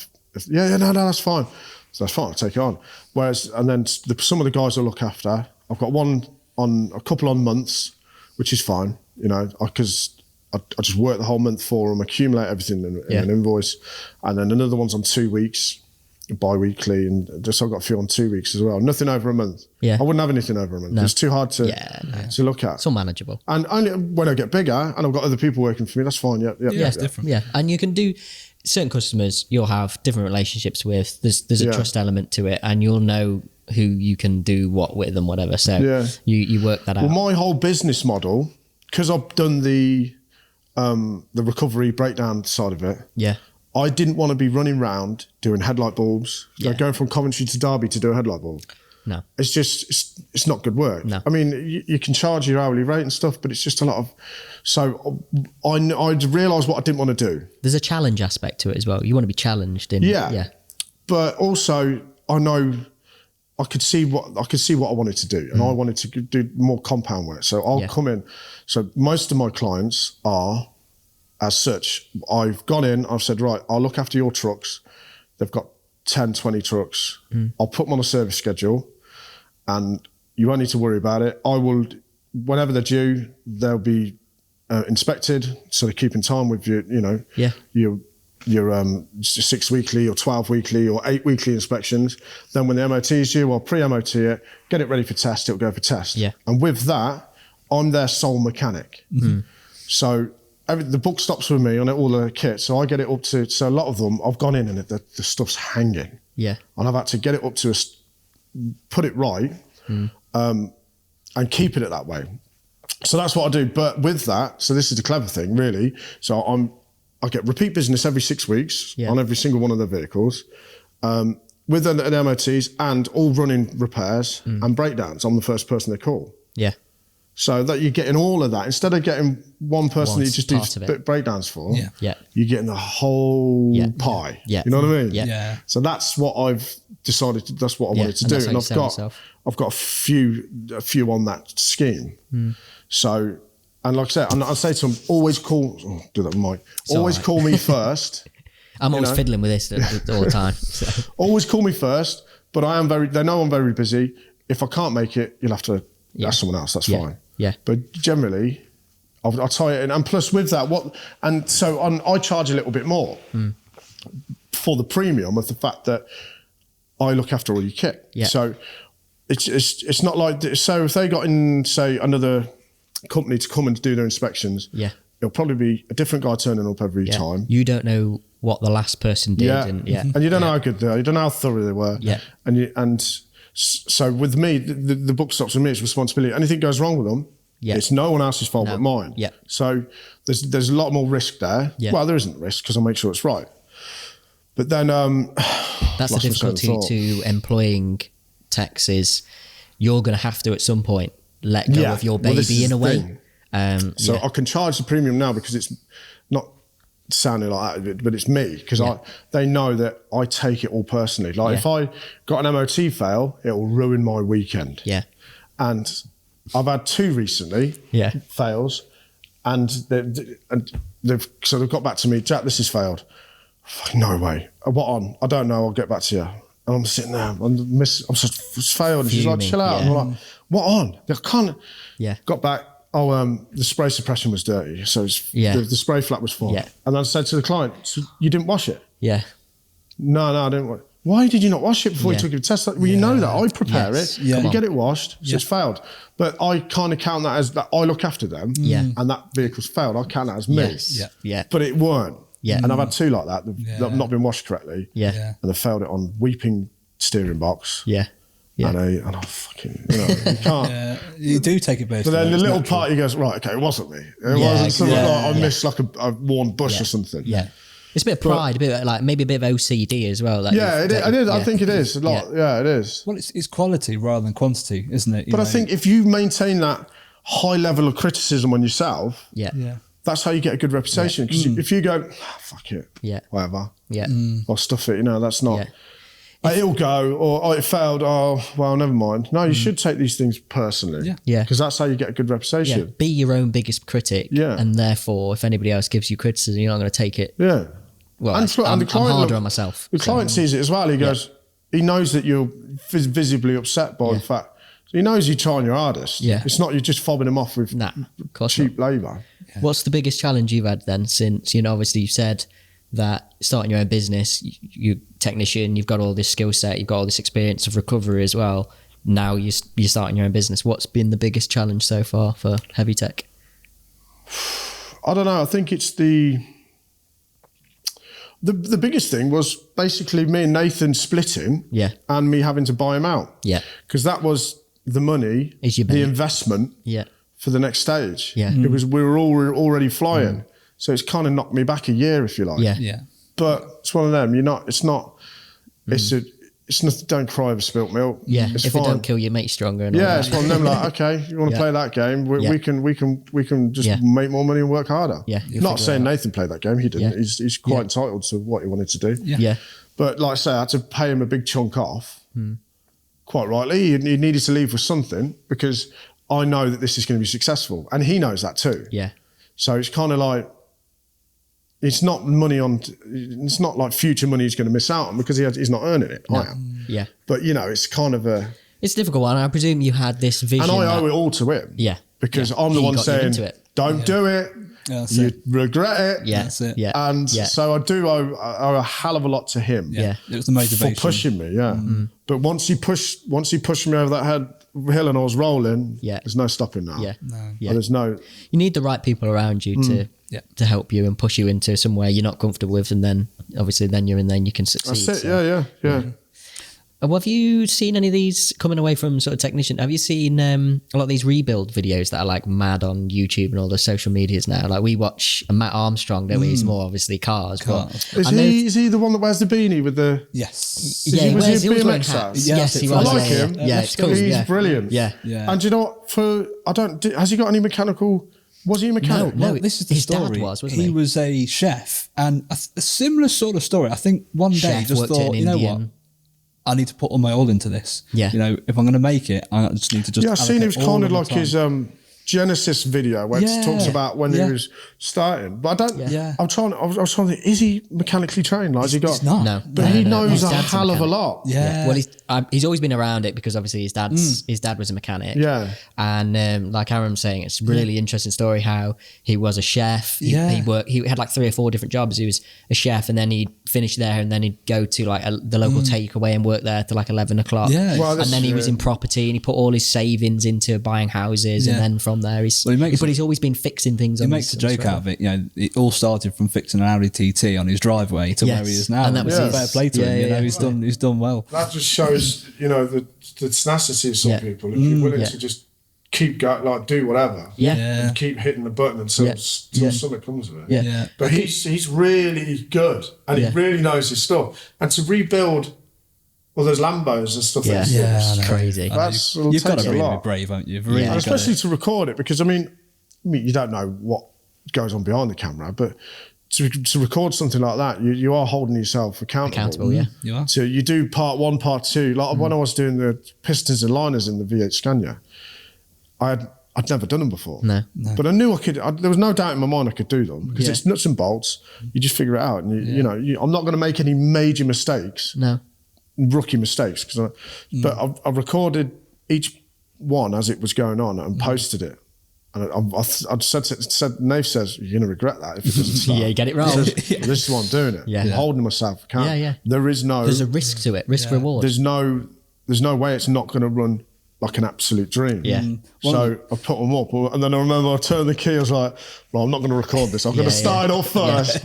S2: no, that's fine. So that's fine, I'll take it on. And then some of the guys I look after, I've got a couple on months, which is fine, because I just work the whole month for them, accumulate everything in an invoice. And then another one's on 2 weeks, bi-weekly, and just I've got a few on 2 weeks as well. Nothing over a month. Yeah. I wouldn't have anything over a month. No. It's too hard to look at.
S1: It's all manageable.
S2: And only when I get bigger and I've got other people working for me, that's fine. Yeah,
S3: it's different.
S1: Yeah, and you can do certain customers you'll have different relationships with. There's a trust element to it, and you'll know who you can do what with and whatever. So you work that out.
S2: Well, my whole business model, because I've done the recovery breakdown side of it. Yeah. I didn't want to be running around doing headlight bulbs, going from Coventry to Derby to do a headlight bulb. No. It's just, it's not good work. No. I mean, you can charge your hourly rate and stuff, but it's just a lot of... So I realised what I didn't want to do.
S1: There's a challenge aspect to it as well. You want to be challenged.
S2: Yeah. But also, I know I could see what I wanted to do, and I wanted to do more compound work. So I'll come in. So most of my clients are... As such, I've gone in, I've said, right, I'll look after your trucks. They've got 10, 20 trucks. I'll put them on a service schedule and you won't need to worry about it. I will, whenever they're due, they'll be inspected. So they keep in time with your 6 weekly or 12 weekly or 8 weekly inspections. Then when the MOT is due, I'll pre-MOT it, get it ready for test, it'll go for test. Yeah. And with that, I'm their sole mechanic. So the book stops with me on all the kit, so I get it up to. So a lot of them, I've gone in and the stuff's hanging. Yeah, and I've had to get it up to put it right, and keep it that way. So that's what I do. But with that, so this is the clever thing, really. So I get repeat business every 6 weeks on every single one of their vehicles, with an MOTs and all running repairs and breakdowns. I'm the first person they call. Yeah. So that you're getting all of that instead of getting one person that you just do breakdowns for. Yeah. You're getting the whole pie. Yeah. You know what I mean? Yeah. So that's what I've decided. That's what I wanted to do, and I've got a few on that scheme. So, and like I said, I say to them, always call. Oh, do that, Mike. Always call me first.
S1: I'm always fiddling with this all the time. So.
S2: Always call me first, but they know I'm very busy. If I can't make it, you'll have to ask someone else. That's fine. Yeah. But generally, I'll tie it in. And plus with that, I charge a little bit more for the premium of the fact that I look after all your kit. Yeah. So it's not like, so if they got in, say, another company to come and do their inspections, it'll probably be a different guy turning up every time.
S1: You don't know what the last person did.
S2: And you don't know how good they are. You don't know how thorough they were. Yeah. So with me, the book stops with me. It's responsibility. Anything goes wrong with them, it's no one else's fault but mine. Yeah. So there's a lot more risk there. Yeah. Well, there isn't risk because I'll make sure it's right. But then
S1: that's the difficulty to employing techs is you're going to have to at some point let go of your baby in a way.
S2: So I can charge the premium now because it's not sounding like that, but it's me because they know that I take it all personally. Like if I got an MOT fail, it will ruin my weekend. Yeah, and I've had 2 recently. Fails, and they've got back to me. Jack, this has failed. No way. What on? I don't know. I'll get back to you. And I'm sitting there. I'm just failed. And she's like, chill out. And I'm like, what on? I can't. Yeah. Got back. Oh, the spray suppression was dirty, so the spray flat was full. Yeah. And I said to the client, so you didn't wash it? Yeah. No, I didn't. Why did you not wash it before you took it to test? Well, you know that. I prepare it. Yeah. You get it washed, so it's failed. But I kind of count that as that I look after them, and that vehicle's failed. I count that as me. Yes. Yeah. But it weren't. Yeah. And I've had 2 like that that have not been washed correctly. Yeah. And they failed it on weeping steering box. Yeah. Yeah. And I fucking, you can't.
S3: You do take it based.
S2: But then the little party goes, right, okay, it wasn't me. It wasn't something like I missed like a worn bush or something. Yeah.
S1: It's a bit of pride, a bit like maybe a bit of OCD as well.
S2: It is. I think it is a lot. Yeah, it is.
S3: Well, it's quality rather than quantity, isn't it?
S2: But I think if you maintain that high level of criticism on yourself, that's how you get a good reputation. Because if you go, fuck it, whatever, or stuff it, that's not. It'll go, or it failed, oh, well, never mind. No, you should take these things personally. Yeah. Because that's how you get a good reputation.
S1: Yeah. Be your own biggest critic. Yeah. And therefore, if anybody else gives you criticism, you're not going to take it well,
S2: and the client,
S1: I'm harder on myself.
S2: The client sees it as well. He goes, he knows that you're visibly upset by the fact. So he knows you're trying your hardest.
S1: Yeah.
S2: It's not you're just fobbing him off with cheap labour.
S1: Yeah. What's the biggest challenge you've had then since, obviously you said that starting your own business, you're technician, you've got all this skill set, you've got all this experience of recovery as well. Now you're starting your own business. What's been the biggest challenge so far for Heavy Tech?
S2: I don't know. I think it's the biggest thing was basically me and Nathan splitting and me having to buy him out. Yeah. Because that was the money, the investment for the next stage. Yeah. It was, we were already flying. So it's kind of knocked me back a year, if you like. Yeah. Yeah. But it's one of them, it's not, it's nothing, don't cry over spilt milk. Yeah. It's
S1: if
S2: fine.
S1: It don't kill you, make you stronger. And
S2: it's one of them like, okay, you want to play that game? We can just make more money and work harder. Yeah. Not saying Nathan played that game. He didn't. He's quite entitled to what he wanted to do. Yeah. But like I say, I had to pay him a big chunk off. Quite rightly. He needed to leave with something because I know that this is going to be successful. And he knows that too. Yeah. So it's kind of like, it's not like future money he's going to miss out on because he's not earning it. No. I am. Yeah. But it's kind of it's
S1: a difficult one. I presume you had this vision.
S2: And I owe it all to him. Yeah. Because I'm the one saying, don't do it. You regret it. Yeah. That's it. Yeah. And so I do owe a hell of a lot to him. Yeah. It was the motivation. For pushing me. Yeah. Mm-hmm. But once he pushed me over that hill and I was rolling, there's no stopping now. Yeah. No. Yeah. There's no.
S1: You need the right people around you to help you and push you into somewhere you're not comfortable with, and then obviously then you're in there and you can succeed.
S2: That's it. Yeah.
S1: Have you seen any of these coming away from sort of technician? Have you seen a lot of these rebuild videos that are like mad on YouTube and all the social medias now? Like we watch Matt Armstrong, don't we? He's more obviously cars. But
S2: is he the one that wears the beanie with the?
S3: Yes.
S2: Was he a BMX hat?
S1: Yes, he was.
S2: I like him.
S1: Yeah, it's cool.
S2: He's brilliant.
S1: Yeah.
S2: And do you know what? Has he got any mechanical? Was he a mechanic?
S3: No, this is the story.
S1: His dad wasn't he?
S3: He was a chef, and a similar sort of story. I think one day he just thought, you know what? I need to put all my all into this. Yeah. If I'm going to make it, I just need to just.
S2: Yeah, I've seen it was kind of like his Genesis video where it talks about when he was starting. But I don't. Yeah. I was trying to think. Is he mechanically trained? Like, has he got?
S3: He's not.
S1: No.
S2: But he knows a hell of a lot.
S3: Yeah.
S1: Well, he's always been around it because obviously his dad was a mechanic. Yeah. And like Aaron was saying, it's a really interesting story how he was a chef. He had like 3 or 4 different jobs. He was a chef, and then he'd finish there, and then he'd go to like the local takeaway and work there till like 11 o'clock. Yeah. Well, and then he was in property, and he put all his savings into buying houses, and then from there he's always been fixing things.
S3: He makes a joke out of it. It all started from fixing an Audi TT on his driveway to where he is now.
S1: And that was
S3: fair play to him. He's done well.
S2: That just shows the tenacity of some people. If you're willing to just keep going, like do whatever. Yeah. And keep hitting the button until something comes of it. Yeah. But he's really good, and he really knows his stuff. And to rebuild all those Lambos and stuff like that.
S1: Yeah, it's crazy.
S3: You've got to really be brave, haven't you? Really
S2: especially to record it, because I mean, you don't know what goes on behind the camera, but to record something like that, you are holding yourself accountable.
S1: Yeah.
S3: You are.
S2: So you do part 1, part 2. Like when I was doing the pistons and liners in the V8 Scania, I'd never done them before. No. But I knew I could. There was no doubt in my mind I could do them because it's nuts and bolts. You just figure it out, and I'm not going to make any major mistakes. No. Rookie mistakes, but I've recorded each one as it was going on and posted it, and I'd said Nave says you're going to regret that if it doesn't start.
S1: You get it wrong.
S2: This is why I'm doing it. I'm holding myself accountable. There's a
S1: risk to it, reward.
S2: There's no way it's not going to run like an absolute dream. Yeah. So I put them up, and then I remember I turned the key. I was like, "Well, I'm not going to record this. I'm going to start it off first."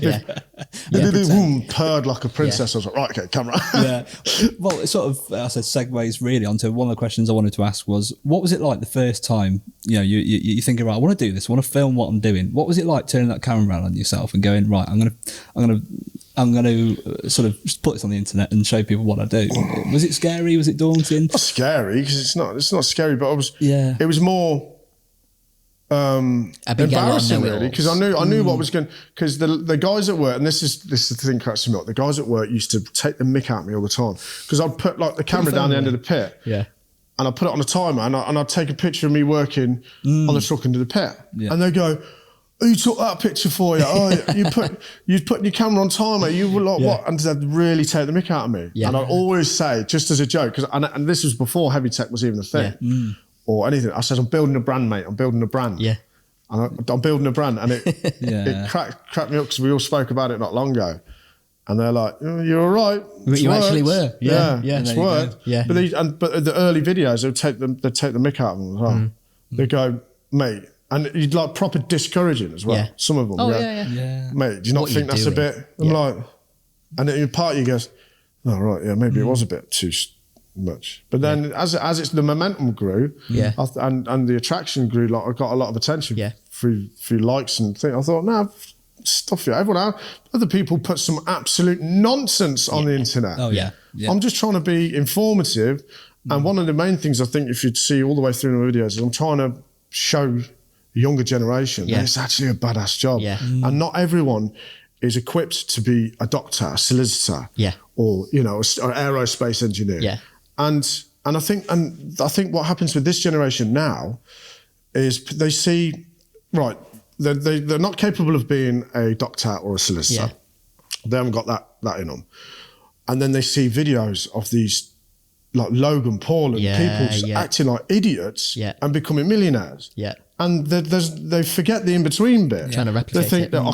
S2: Purred like a princess. I was like, "Right, okay, camera."
S3: Well, it sort of, I said, segues really onto one of the questions I wanted to ask was, what was it like the first time? You thinking, right, I want to do this. I want to film what I'm doing. What was it like turning that camera around on yourself and going, right, I'm going to sort of put this on the internet and show people what I do. Was it scary? Was it daunting?
S2: Not scary, because it's not scary, but it was more embarrassing really, because I knew what was going, because the guys at work, and this is the thing cracks me up, the guys at work used to take the mick out of me all the time, because I'd put like the camera down the end of the pit. Yeah. And I'd put it on a timer, and I'd take a picture of me working on the truck into the pit. Yeah. And they'd go, who took that picture for you? Oh, you put your camera on timer. You were like, what? And they'd really take the mick out of me. Yeah. And I'd always say, just as a joke, and this was before heavy tech was even a thing or anything. I said, I'm building a brand, mate. I'm building a brand.
S1: Yeah.
S2: And I'm building a brand. And it cracked me up because we all spoke about it not long ago. And they're like, oh, you're all right.
S1: You actually were. Yeah.
S2: It's worked.
S1: Yeah.
S2: But the early videos, they'd take the mick out of them as well. They'd go, mate, and you'd like proper discouraging as well. Some of them.
S1: Oh,
S2: mate, do you not think that's a bit? I'm like, and then part of you goes, oh, right, yeah, maybe it was a bit too much. But then as it's the momentum grew, and the attraction grew, like I got a lot of attention through likes and things. I thought, no, stuff it. Everyone else, other people put some absolute nonsense on the internet.
S3: Oh yeah.
S2: I'm just trying to be informative. And one of the main things I think if you'd see all the way through the videos is I'm trying to show the younger generation that it's actually a badass job. Yeah. And not everyone is equipped to be a doctor, a solicitor, or an aerospace engineer. Yeah. And I think what happens with this generation now is they see, right, they're not capable of being a doctor or a solicitor. Yeah. They haven't got that in them. And then they see videos of these like Logan Paul and people just acting like idiots and becoming millionaires. Yeah. And they forget the in-between bit.
S1: Trying to replicate
S2: They think that I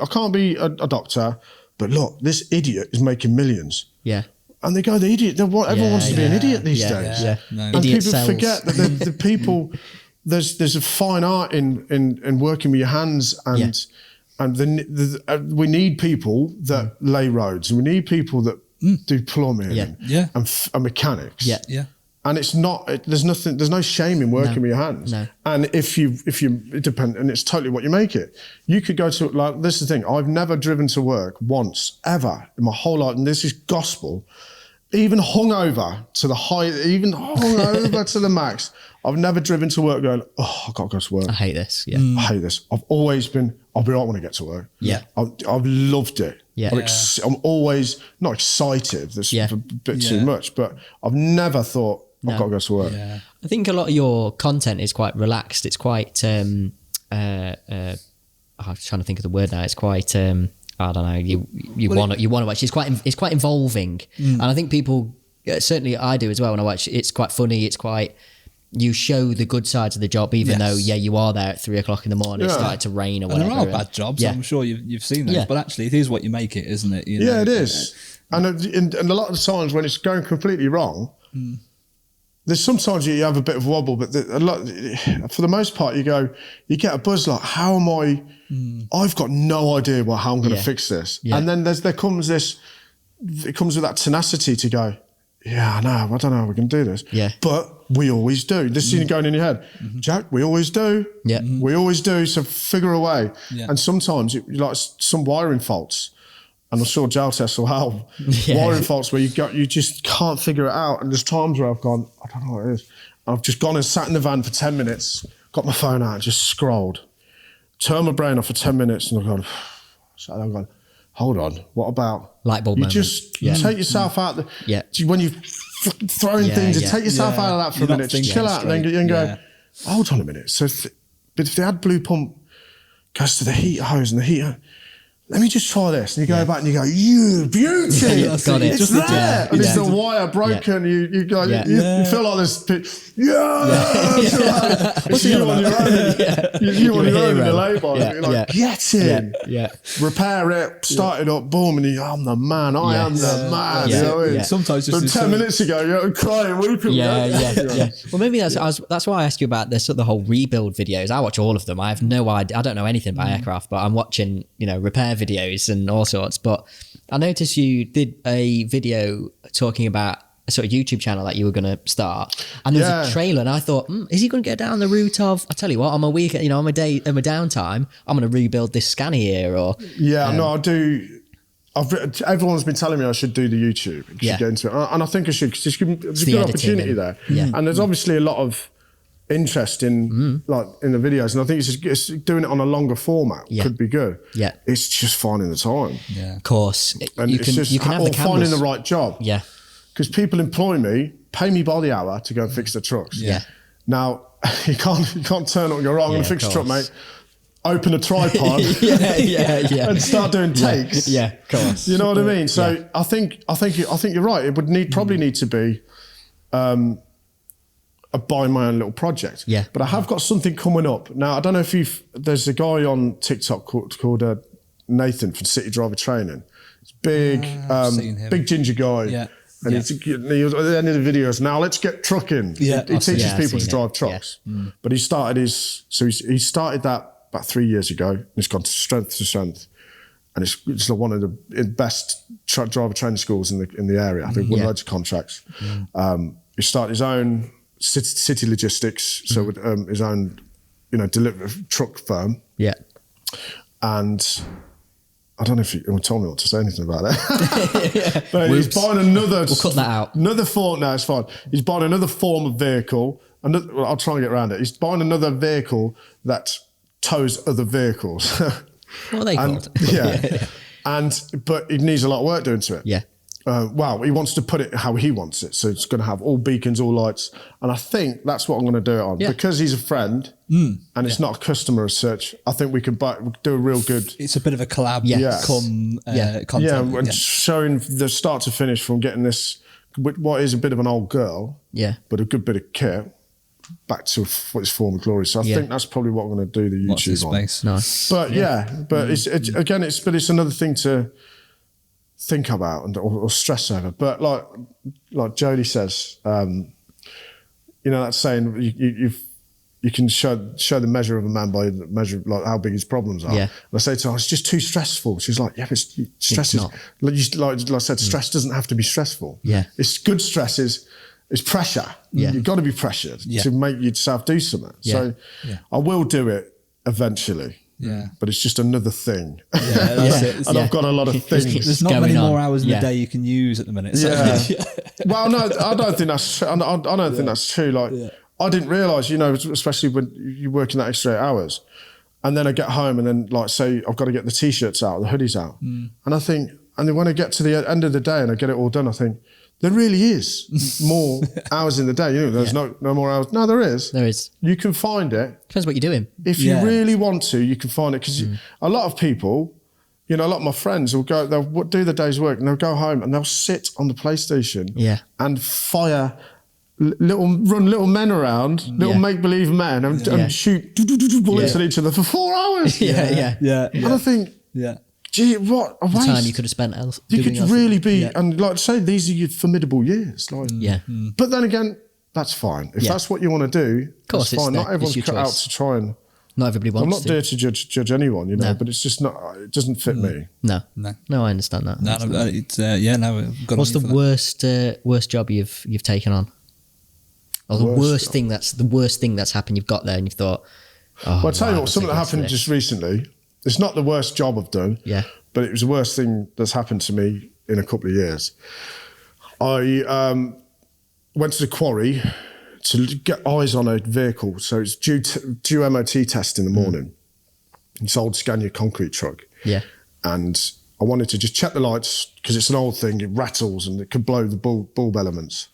S2: can't be a doctor, but look, this idiot is making millions. Yeah. And they go, the idiot, everyone wants to be an idiot these days. Yeah. No. And idiot people sells. Forget that the people, there's a fine art in working with your hands and we need people that lay roads, and we need people that do plumbing and mechanics. Yeah. Yeah. And it's not, there's no shame in working with your hands. No. And if you, it depends, and it's totally what you make it. You could go to, like, this is the thing, I've never driven to work once, ever, in my whole life, and this is gospel, even hungover to the max. I've never driven to work going, oh, I've got to go to work.
S1: I hate this. Yeah.
S2: I hate this. I've always been, I'll be right when I get to work. Yeah. I've loved it. Yeah. I'm always, not excited, that's a bit too much, but I've never thought, I've got to go to work. Yeah.
S1: I think a lot of your content is quite relaxed. It's quite, I'm trying to think of the word now. It's quite, I don't know. You want to watch. It's quite involving, and I think people, certainly I do as well. When I watch, it's quite funny. It's quite, you show the good sides of the job, even though you are there at 3 o'clock in the morning. It started to rain or whatever.
S3: And there are bad jobs. I'm sure you've seen those, but actually, it is what you make it, isn't it? You know?
S2: It is. And a lot of the times when it's going completely wrong. There's sometimes you have a bit of wobble, but for the most part, you get a buzz like, how am I? I've got no idea how I'm going to fix this. Yeah. And then it comes with that tenacity to go, I know, I don't know how we can do this. Yeah. But we always do. This is going in your head. Jack, we always do. Yeah. We always do. So figure a way. Yeah. And sometimes like some wiring faults. And I'm sure Jaltest will help. Wiring faults where you just can't figure it out. And there's times where I've gone, I don't know what it is. I've just gone and sat in the van for 10 minutes, got my phone out and just scrolled. Turned my brain off for 10 minutes and I've gone, hold on, what about...
S1: Light bulb moment.
S2: Just take yourself out. When you're throwing things, take yourself out of that for a minute. Just chill out and then go, hold on a minute. So but if the AdBlue pump goes to the heat hose and the heat... Let me just try this. And you go back and you go, you beauty.
S1: Got it.
S2: It's there. And it's the wire broken. You go, you feel like this. It's you on your own. You on your own in the lay-by. You're like, get in. Repair it, start it up, boom. And I'm the man. I am the man. You know what I mean?
S3: Sometimes just...
S2: From 10 minutes ago, you're crying, weeping.
S1: Yeah. Well, maybe that's why I asked you about the whole rebuild videos. I watch all of them. I have no idea. I don't know anything about aircraft, but I'm watching, repair videos and all sorts. But I noticed you did a video talking about a sort of YouTube channel that you were going to start, and there was a trailer, and I thought, is he going to get down the route of, I tell you what, on my weekend, on my downtime, I'm going to rebuild this scanner here, or
S2: no, I do. Everyone's been telling me I should do the YouTube, get into it, and I think I should, because there's a good opportunity there, and there's obviously a lot of interest in the videos, and I think it's doing it on a longer format could be good. Yeah, it's just finding the time.
S1: Yeah, of course.
S2: And you can have the cameras. Finding the right job. Yeah, because people employ me, pay me by the hour to go and fix their trucks. Yeah. Now you can't turn up and go, I'm going to fix your truck, mate. open a tripod, and start doing takes.
S1: Yeah, of course.
S2: You know what I mean? So I think you're right. It would probably need to be a buy my own little project.
S1: Yeah.
S2: But I have got something coming up now. I don't know if there's a guy on TikTok called Nathan from City Driver Training. It's big, big ginger guy.
S3: Yeah.
S2: And he was at the end of the videos, now let's get trucking.
S3: Yeah.
S2: He teaches people to drive
S1: it.
S2: trucks. But he started he started that about 3 years ago. And it's gone to strength. And it's one of the best driver training schools in the area. I think won loads of contracts. He started his own city logistics, so with his own, delivery truck firm.
S1: Yeah.
S2: And I don't know if you told me what to say anything about that. But he's buying another.
S1: We'll cut that out.
S2: Another form. No, it's fine. He's buying another form of vehicle. I'll try and get around it. He's buying another vehicle that tows other vehicles.
S1: What are they called?
S2: But it needs a lot of work doing to it.
S1: Yeah.
S2: He wants to put it how he wants it. So it's going to have all beacons, all lights. And I think that's what I'm going to do it on. Yeah. Because he's a friend and it's not a customer as such, I think we can do a real good...
S3: It's a bit of a collab content.
S2: Yeah, and showing the start to finish from getting this, what is a bit of an old girl, but a good bit of kit, back to what is former glory. So I think that's probably what I'm going to do the YouTube on.
S3: Space.
S1: Nice.
S2: But it's another thing to think about or stress over. But like Jodie says, that saying you can show the measure of a man by the measure of like how big his problems are. And I say to her, it's just too stressful. She's like, but stress is like I said, stress doesn't have to be stressful. It's good stress is pressure. You've got to be pressured to make yourself do something. So I will do it eventually. But it's just another thing.
S3: That's it.
S2: And I've got a lot of things.
S3: There's not many more hours in the day you can use at the minute. So.
S2: Well, no, I don't think that's. I don't think that's true. Like, I didn't realise, especially when you're working that extra 8 hours, and then I get home and then, like, say I've got to get the t-shirts out, the hoodies out, and I think, and then when I get to the end of the day and I get it all done, I think there really is more hours in the day. There's no more hours. No, there is.
S1: There is.
S2: You can find it.
S1: Depends what you're doing.
S2: If you really want to, you can find it. Because a lot of people, a lot of my friends they'll do the day's work and they'll go home and they'll sit on the PlayStation and fire run little men around, little make-believe men and shoot bullets at each other for 4 hours. And I think, gee, what a waste.
S1: The time you could have spent else.
S2: You could really be, and like I say, these are your formidable years. Like, But then again, that's fine. If that's what you want to do, of course, that's fine. Not everyone's cut out to try and...
S1: Not everybody wants to.
S2: I'm not there to judge anyone, but it's just not, it doesn't fit me.
S1: No, I understand that.
S3: What's
S1: the worst job you've taken on? Or the worst thing that's happened, you've got there and you've thought,
S2: I'll tell you what, something that happened just recently. It's not the worst job I've done, but it was the worst thing that's happened to me in a couple of years. I went to the quarry to get eyes on a vehicle. So it's due MOT test in the morning. It's old Scania concrete truck. And I wanted to just check the lights because it's an old thing, it rattles and it could blow the bulb elements.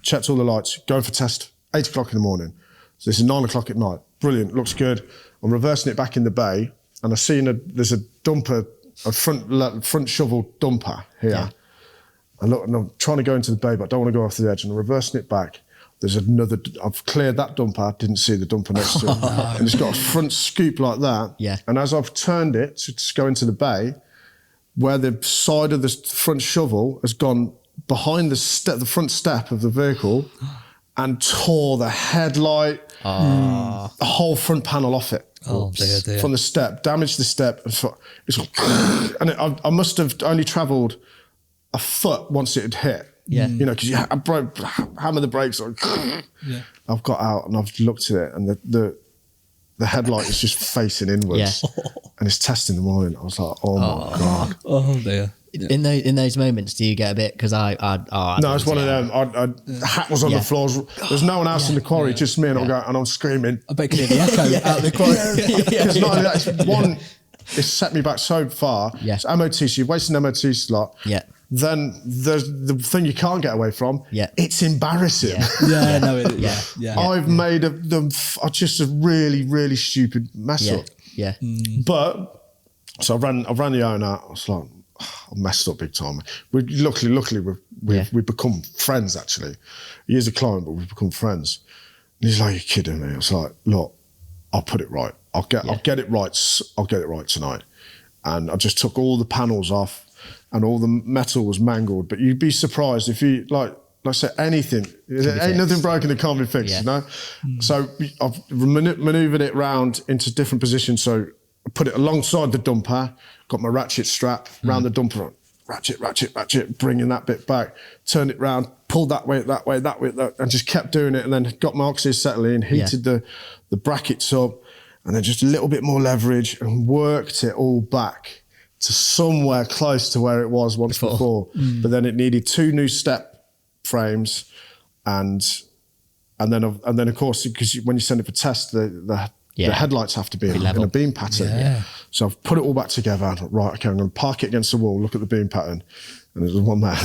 S2: Checked all the lights, going for test, 8 o'clock in the morning. So this is 9 o'clock at night. Brilliant, looks good. I'm reversing it back in the bay and I see there's a dumper, a front shovel dumper here. And look, and I'm trying to go into the bay, but I don't want to go off the edge. And I'm reversing it back. There's another, I've cleared that dumper, didn't see the dumper next to it. And it's got a front scoop like that. And as I've turned it to go into the bay, where the side of the front shovel has gone behind the front step of the vehicle and tore the headlight, the whole front panel off it.
S3: Dear.
S2: From the step, damaged the step. And I must have only travelled a foot once it had hit. Because you hammer the brakes. I've got out and I've looked at it and the headlight is just facing inwards. And it's test in the morning. I was like, oh my God.
S3: Oh dear.
S1: In those moments, do you get a bit? Because no,
S2: it's one of them. The hat was on the floor. There's no one else in the quarry, just me, and I'm screaming.
S3: I bet you can hear the echo out of the quarry.
S2: Because not only that, it's set me back so far. It's MOT, so you're wasting MOT slot. Then there's the thing you can't get away from. It's embarrassing.
S3: I've made
S2: just a really, really stupid mess up.
S1: Yeah.
S2: But so I ran the owner. I was like, I messed up big time. Luckily we've become friends actually. He is a client, but we've become friends. And he's like, "You're kidding me?" I was like, "Look, I'll put it right. I'll get it right. I'll get it right tonight." And I just took all the panels off, and all the metal was mangled. But you'd be surprised if you like I say, anything. Ain't nothing broken that can't be fixed, you know? So I've manoeuvred it round into different positions. So I put it alongside the dumper, got my ratchet strap round the dumper, ratchet, bringing that bit back, turned it round, pulled that way, and just kept doing it. And then got my oxys settling, heated the brackets up, and then just a little bit more leverage and worked it all back to somewhere close to where it was once before. But then it needed 2 new step frames, and then of course, because when you send it for test, the headlights have to be in a beam pattern. So I've put it all back together. I thought, right, okay, I'm going to park it against the wall, look at the beam pattern, and there's one there.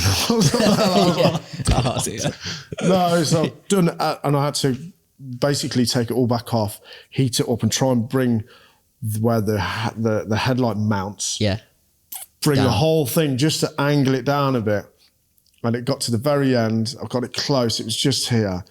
S2: No, so I've done it, and I had to basically take it all back off, heat it up, and try and bring where the headlight mounts. Bring down the whole thing just to angle it down a bit. And it got to the very end. I got it close. It was just here.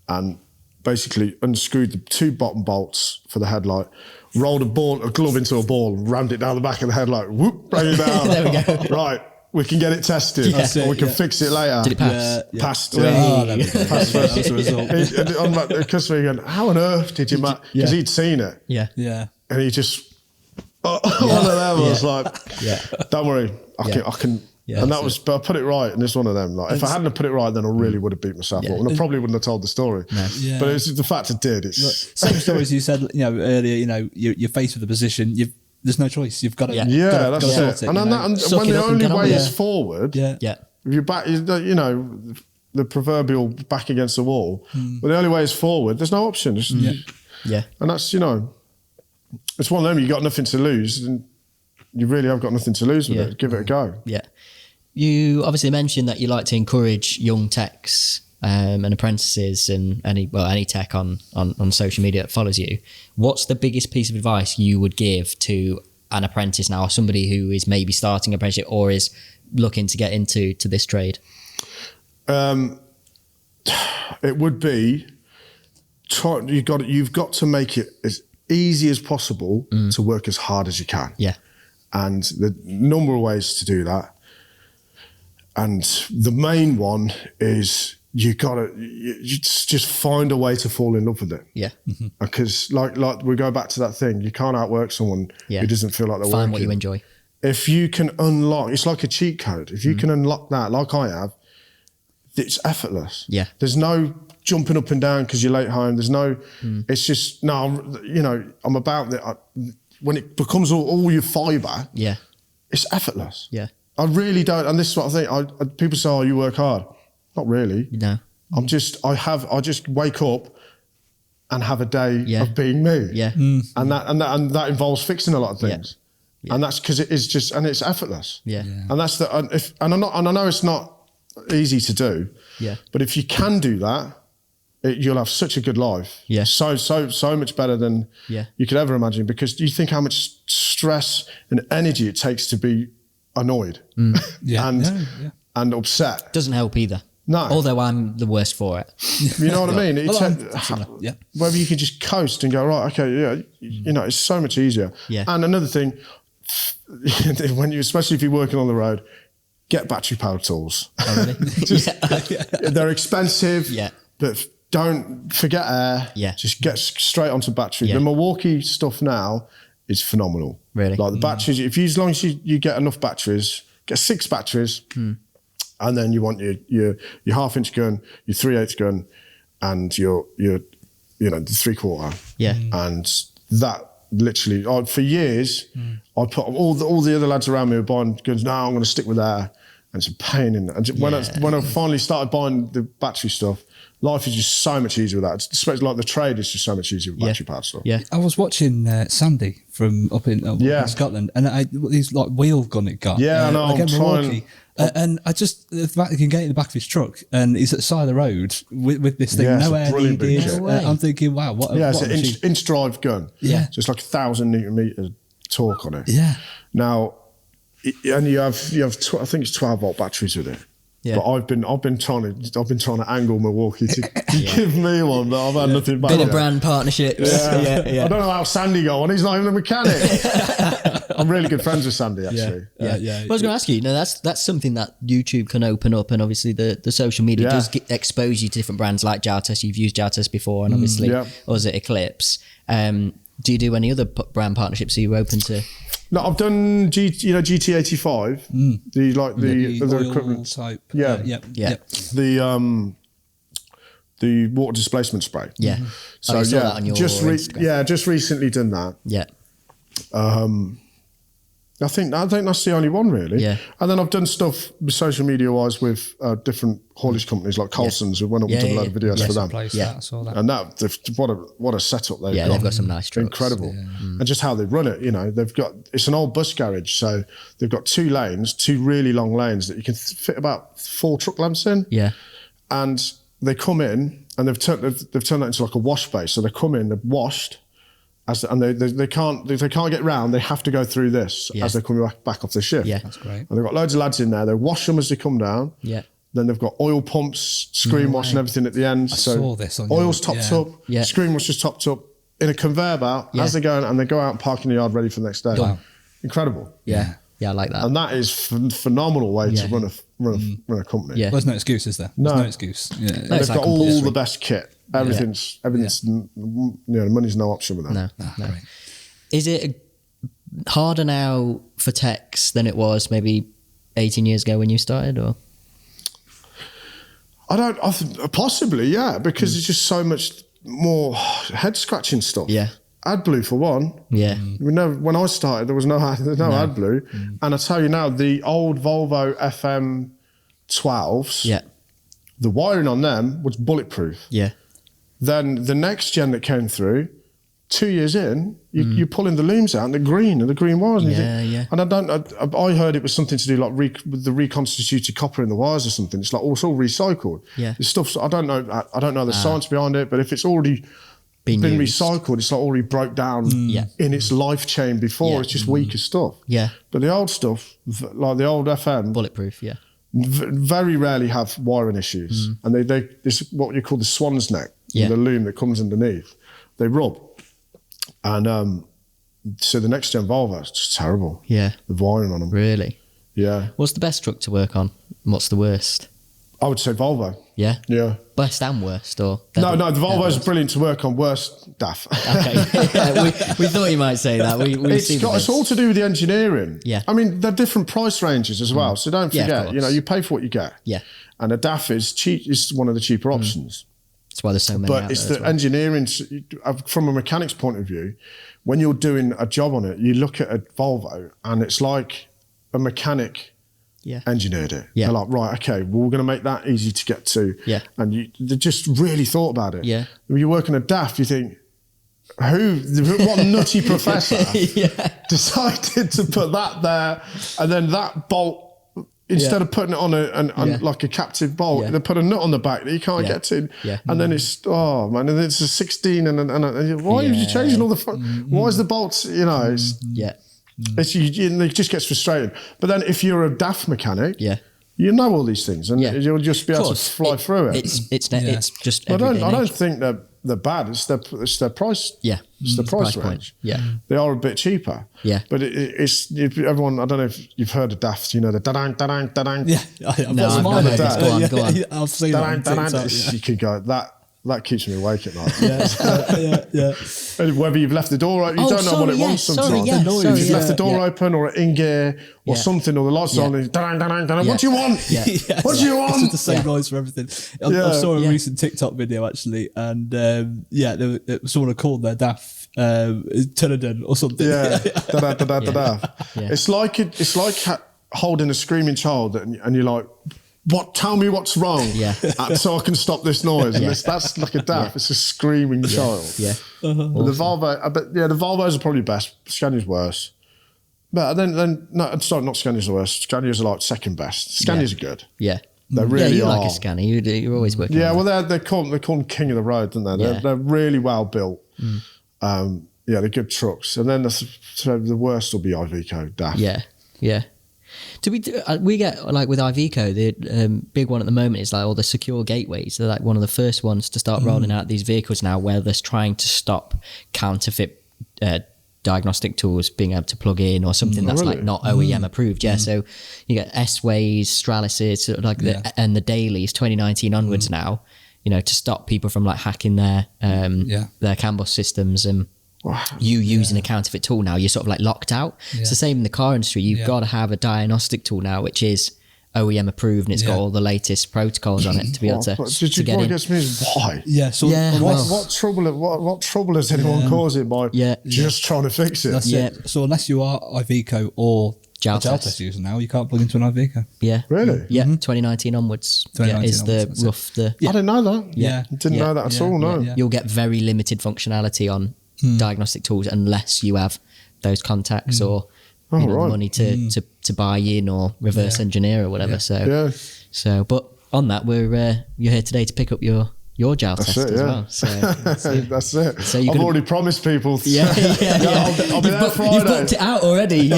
S2: And basically unscrewed the 2 bottom bolts for the headlight, rolled a glove into a ball, rammed it down the back of the headlight, whoop, bring it down.
S1: There we go.
S2: Right, we can get it tested. We can fix it later.
S1: Did it pass?
S2: Passed,
S3: Passed first as a result.
S2: On the customer going, how on earth did you match? Because he'd seen it. And he just, one of them was like, don't worry, I can. And that was, but I put it right, and it's one of them. Like, if I hadn't put it right, then I really would have beat myself up, and I probably wouldn't have told the story. But it's the fact I did. It's
S3: same stories you said, earlier. You're faced with a position. There's no choice. You've got to.
S2: That's it. And when the only way is forward,
S1: if
S2: you're back, the proverbial back against the wall. But the only way is forward. There's no option. And that's it's one of them. You got nothing to lose, and you really have got nothing to lose with it. Give it a go.
S1: You obviously mentioned that you like to encourage young techs and apprentices and any tech on social media that follows you. What's the biggest piece of advice you would give to an apprentice now, or somebody who is maybe starting an apprenticeship or is looking to get into this trade?
S2: It would be you've got to make it as easy as possible to work as hard as you can. And the number of ways to do that. And the main one is you just find a way to fall in love with it. Because like we go back to that thing, you can't outwork someone who doesn't feel like they're
S1: Find
S2: working.
S1: what you enjoy.
S2: If you can unlock, it's like a cheat code. If you can unlock that, like I have, it's effortless. There's no jumping up and down because you're late home. There's no, it's just, I'm about that. When it becomes all your fibre, it's effortless. I really don't, and this is what I think. People say, "Oh, you work hard." Not really.
S1: No.
S2: I just wake up and have a day of being me. And that involves fixing a lot of things. And that's because it is just, and it's effortless. And that's and I know it's not easy to do. But if you can do that, you'll have such a good life. So much better than you could ever imagine, because you think how much stress and energy it takes to be annoyed and upset.
S1: Doesn't help either.
S2: No.
S1: Although I'm the worst for it.
S2: You know what I mean? Whether you can just coast and go, right, okay, it's so much easier. And another thing, especially if you're working on the road, get battery powered tools.
S1: Oh, really?
S2: They're expensive, but don't forget air. Just get straight onto battery. The Milwaukee stuff now is phenomenal.
S1: Really?
S2: Like the batteries, as long as you get enough batteries, get 6 batteries, and then you want your 1/2-inch gun, your 3/8 gun, and your the 3/4. And that literally, for years, I put all the other lads around me were buying guns. No, I'm going to stick with air. And it's a pain in. And when I finally started buying the battery stuff, life is just so much easier with that. Especially like the trade is just so much easier with battery powered stuff.
S1: Yeah.
S3: I was watching Sandy from up in Scotland, and these like wheel gun it got.
S2: Yeah, I know. I'm trying.
S3: And I just, the fact that he can get in the back of his truck and he's at the side of the road with this thing, no air needed. I'm thinking, wow, what a
S2: it's an inch drive gun.
S3: Yeah.
S2: So it's like 1,000 Newton meter torque on it.
S3: Yeah.
S2: Now, and you have I think it's 12 volt batteries with it. Yeah. But I've been trying to angle Milwaukee to give me one, but I've had nothing back.
S1: Bit of brand partnerships.
S2: Yeah. I don't know how Sandy got on. He's not even a mechanic. I'm really good friends with Sandy, actually.
S3: Yeah.
S1: I was going to ask you. That's something that YouTube can open up, and obviously the social media does expose you to different brands like Jaltest. You've used Jaltest before, and obviously, or was it Eclipse? Do you do any other brand partnerships? Are you open to?
S2: No, I've done GT85, the
S3: oil
S2: equipment
S3: type.
S1: Yeah.
S2: The water displacement spray.
S1: Yeah.
S2: So
S1: I saw that on your Instagram.
S2: Just recently done that.
S1: Yeah.
S2: I think that's the only one really.
S1: Yeah.
S2: And then I've done stuff social media wise with different haulage companies like Colson's, who went up and did a load of videos for them.
S3: I saw that.
S2: And what a setup they've got.
S1: They've got some nice trucks.
S2: Incredible. And just how they run it, it's an old bus garage, so they've got 2 lanes, 2 really long lanes that you can fit about 4 truck lengths in.
S1: Yeah.
S2: And they come in and they've turned that into like a wash bay. So they come in, they've washed, and they can't get round. They have to go through this as they're coming back off the shift.
S1: Yeah,
S3: that's great.
S2: And they've got loads of lads in there. They wash them as they come down.
S1: Yeah.
S2: Then they've got oil pumps, screen wash, and everything at the end.
S3: I saw this on
S2: oil's topped up, screen wash is topped up in a conveyor belt as they go, and they go out and park in the yard ready for the next day.
S3: Wow.
S2: Incredible.
S1: Yeah, I like that.
S2: And that is phenomenal way to run a company.
S1: Yeah.
S3: Well, there's no excuse, is there? There's no excuse. Yeah.
S2: And they've got all the best kit. Everything's money's no option with that.
S1: No. Great. Is it harder now for techs than it was maybe 18 years ago when you started, or?
S2: Possibly, yeah, because it's just so much more head scratching stuff.
S1: Yeah.
S2: AdBlue for one.
S1: Yeah.
S2: When I started, there was no AdBlue. And I tell you now, the old Volvo FM12s, the wiring on them was bulletproof.
S3: Yeah.
S2: Then the next gen that came through, 2 years in, you're pulling the looms out and the green wires. And And I heard it was something to do like with the reconstituted copper in the wires or something. It's like it's all recycled.
S1: Yeah.
S2: It's stuff. I don't know the science behind it, but if it's already been recycled, it's like already broke down in its life chain before. It's just weaker stuff.
S1: Yeah.
S2: But the old stuff, like the old FM,
S1: bulletproof. Yeah.
S2: Very rarely have wiring issues, and this is what you call the swan's neck, the loom that comes underneath. They rub, and so the next gen Volvo is just terrible.
S1: Yeah,
S2: the wiring on them.
S1: Really?
S2: Yeah.
S1: What's the best truck to work on? And what's the worst?
S2: I would say Volvo.
S1: Yeah.
S2: Yeah.
S1: Best and worst, or
S2: no, the Volvo's brilliant to work on. Worst, DAF.
S1: Okay, we thought you might say that.
S2: It's all to do with the engineering.
S1: Yeah.
S2: I mean, they're different price ranges as well, so don't forget. You pay for what you get.
S1: Yeah.
S2: And a DAF is cheap. Is one of the cheaper options.
S1: That's why there's so many.
S2: But it's the engineering from a mechanic's point of view. When you're doing a job on it, you look at a Volvo, and it's like a mechanic.
S1: Yeah.
S2: Engineered it.
S1: Yeah.
S2: They're like, right, okay, well, we're going to make that easy to get to.
S1: Yeah.
S2: And they just really thought about it.
S1: Yeah.
S2: When you work in a DAF, you think, what nutty professor decided to put that there, and then that bolt, instead of putting it on like a captive bolt, they put a nut on the back that you can't get to. Yeah. And then it's, and it's a 16 and why are you changing all the, why is the bolts, it's, it just gets frustrating. But then if you're a DAF mechanic, you know all these things, and you'll just be able to fly through it.
S1: It's just.
S2: I don't think they're bad. It's their price.
S1: Yeah,
S2: it's the price range.
S1: Point. Yeah,
S2: they are a bit cheaper.
S1: Yeah,
S2: but it's everyone. I don't know if you've heard of DAF. The da-dang, da-dang, da-dang.
S3: Yeah,
S1: Go on.
S3: I've seen that.
S2: You could go that. That keeps me awake at night. And whether you've left the door open, you don't know what it wants sometimes. If you've left the door open or in gear or something, or the lights are on, what do you want? What do you want?
S3: It's the same noise for everything. I saw a recent TikTok video actually, and someone had called their DAF Tunadon or something.
S2: It's like holding a screaming child, and you're like, tell me what's wrong, so I can stop this noise. And that's like a daft. It's a screaming child.
S1: Yeah.
S2: Well, the Volvo, the Volvos are probably best. Scania's worse. But then no, sorry, not Scania's the worst. Scania's are like second best. Scania's are good.
S1: Yeah.
S2: They really
S1: you
S2: are.
S1: like a Scania. You're always working.
S2: Yeah, well, they call them king of the road, don't they? They're really well built. They're good trucks. And then the worst will be Iveco, daft.
S1: Yeah. We get, like with Iveco, the big one at the moment is like all the secure gateways. They're like one of the first ones to start rolling out these vehicles now, where they're trying to stop counterfeit diagnostic tools being able to plug in, or something that's like not OEM approved. So you get S-Ways, Stralices, sort of like and the dailies 2019 onwards now, to stop people from like hacking their CAN bus systems and using a counterfeit tool. Now you're sort of like locked out. It's the same in the car industry. You've got to have a diagnostic tool now which is OEM approved, and it's got all the latest protocols on it to be able to get in.
S2: Gets me is why? What trouble has anyone caused it by just trying to fix it?
S3: So unless you are Iveco or Jaltest user now, you can't plug into an Iveco.
S2: Yeah. Really?
S1: Yeah. 2019 onwards is the rough.
S2: I didn't know that. Didn't know that at all. No.
S1: You'll get very limited functionality on diagnostic tools unless you have those contacts or the money to buy in or reverse engineer or whatever. So but on that, you're here today to pick up your Jaltest as well. So
S2: that's it.
S1: So
S2: I've already promised people. I'll be there Friday.
S1: You've booked it out already.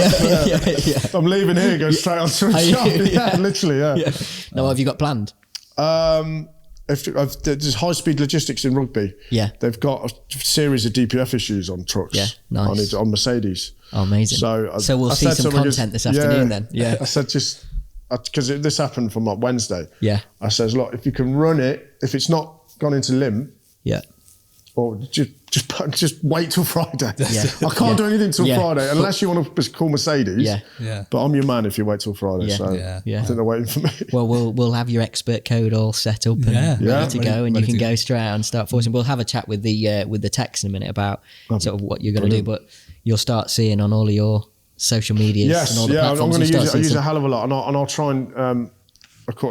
S2: I'm leaving here, go straight on to a shop. Literally.
S1: Now, what have you got planned?
S2: There's high-speed logistics in Rugby. They've got a series of DPF issues on trucks.
S1: Nice.
S2: On Mercedes.
S1: Oh, amazing. So we'll see some content this afternoon then.
S2: I said because this happened from like Wednesday. I says, look, if you can run it, if it's not gone into limp, or just wait till Friday. I can't do anything till Friday unless you want to call Mercedes. But I'm your man if you wait till Friday. So I think they're waiting for me.
S1: Well, we'll have your expert code all set up and ready to go, and you can go straight out and start forcing. We'll have a chat with the techs in a minute about sort of what you're going to do, but you'll start seeing on all of your social medias and all the platforms.
S2: I'm going to use it. I use a hell of a lot, and I'll try and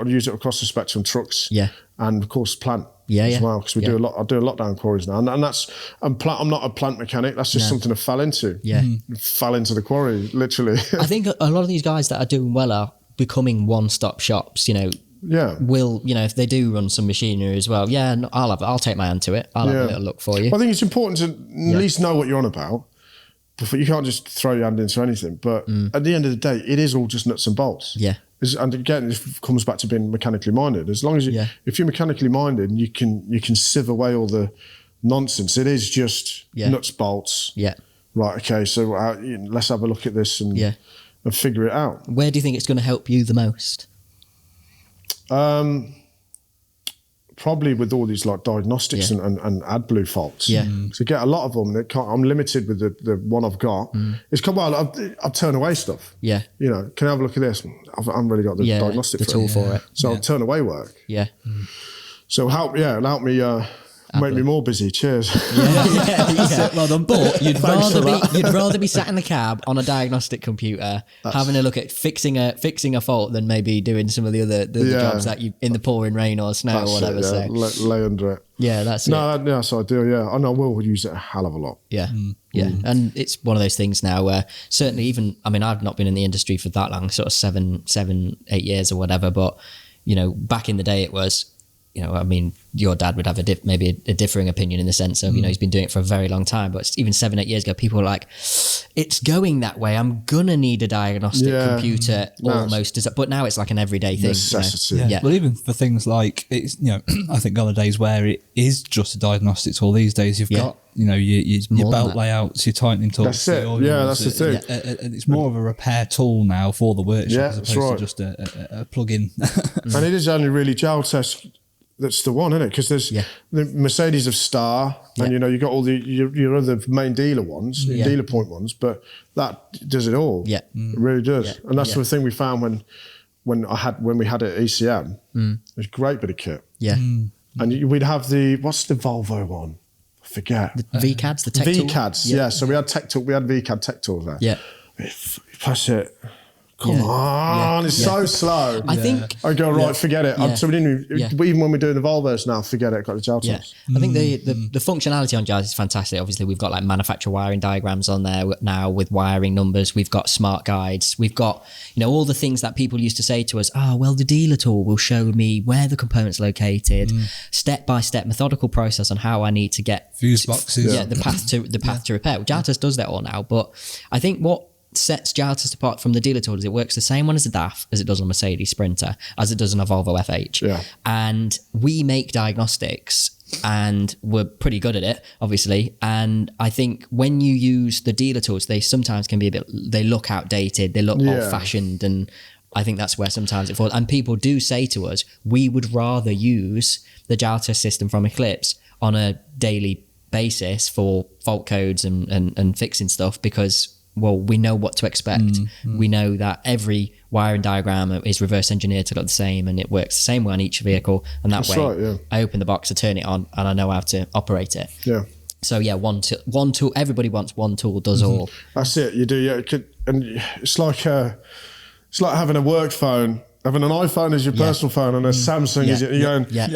S2: use it across the spectrum trucks. And of course plant. As well, because we do a lot. I do a lot down quarries now, and I'm not a plant mechanic. That's just something I fell into. Fell into the quarry, literally.
S1: I think a lot of these guys that are doing well are becoming one-stop shops. Will if they do run some machinery as well? I'll take my hand to it. I'll have a little look for you.
S2: I think it's important to at least know what you're on about. Before you can't just throw your hand into anything. But at the end of the day, it is all just nuts and bolts. And again, it comes back to being mechanically minded. As long as if you're mechanically minded, you can sieve away all the nonsense. It is just nuts, bolts. Right. Okay. So let's have a look at this and figure it out.
S1: Where do you think it's going to help you the most?
S2: Probably with all these like diagnostics and AdBlue faults. So you get a lot of them. I'm limited with the one I've got. It's I'll turn away stuff. Can I have a look at this? I haven't really got the diagnostic
S1: tool for it.
S2: So I'll turn away work. So help me make me more busy. Cheers.
S1: Well done. But you'd rather be sat in the cab on a diagnostic computer having a look at fixing a fault than maybe doing some of the other jobs that you in the pouring rain or snow or whatever. So
S2: lay under it.
S1: That's it.
S2: That's ideal. And I will use it a hell of a lot.
S1: And it's one of those things now where certainly even I've not been in the industry for that long, sort of 7, 8 years or whatever, but back in the day it was your dad would have maybe a differing opinion in the sense of, he's been doing it for a very long time, but even 7, 8 years ago, people were like, it's going that way. I'm going to need a diagnostic computer almost. But now it's like an everyday thing.
S2: Necessity.
S3: Well, even for things like, it's, I think on the days where it is just a diagnostic tool, these days you've got, your belt layouts, your tightening tools.
S2: That's it. That's the thing.
S3: It's more of a repair tool now for the workshop as opposed to just a plug-in.
S2: And it is only really Jaltest that's the one, isn't it? Because there's the Mercedes of Star, and you got all your other main dealer ones, dealer point ones, but that does it all. It really does. And that's the thing we found when we had it at ECM. It was a great bit of kit. And we'd have what's the Volvo one? I forget.
S1: The VCADs, the tech tool.
S2: VCADs, So we had tech tool. We had VCAD tech tools there. Plus it. Come on, it's so slow.
S1: I think
S2: I go, right, forget it.
S1: Yeah.
S2: So even when we're doing the Volvos now, forget it, got the Jaltest.
S1: Yeah. I think the functionality on Jaltest is fantastic. Obviously, we've got like manufacturer wiring diagrams on there now with wiring numbers. We've got smart guides. We've got, all the things that people used to say to us, well, the dealer tool will show me where the component's located, step-by-step methodical process on how I need to get
S3: fuse boxes.
S1: the path to repair. Jaltest does that all now, but I think what sets Jaltest apart from the dealer tool is it works the same one as a DAF as it does on a Mercedes Sprinter, as it does on a Volvo FH.
S2: Yeah.
S1: And we make diagnostics and we're pretty good at it, obviously. And I think when you use the dealer tools, they sometimes can be they look outdated, they look old fashioned. And I think that's where sometimes it falls. And people do say to us, we would rather use the Jaltest system from Eclipse on a daily basis for fault codes and fixing stuff because, well, we know what to expect. We know that every wiring diagram is reverse engineered to look the same and it works the same way on each vehicle. And that I open the box, I turn it on and I know how to operate it.
S2: Yeah.
S1: So one tool, everybody wants one tool, does all.
S2: That's it, you do. Yeah, and it's like having a work phone, having an iPhone as your personal phone and a Samsung as your, you're going,
S1: try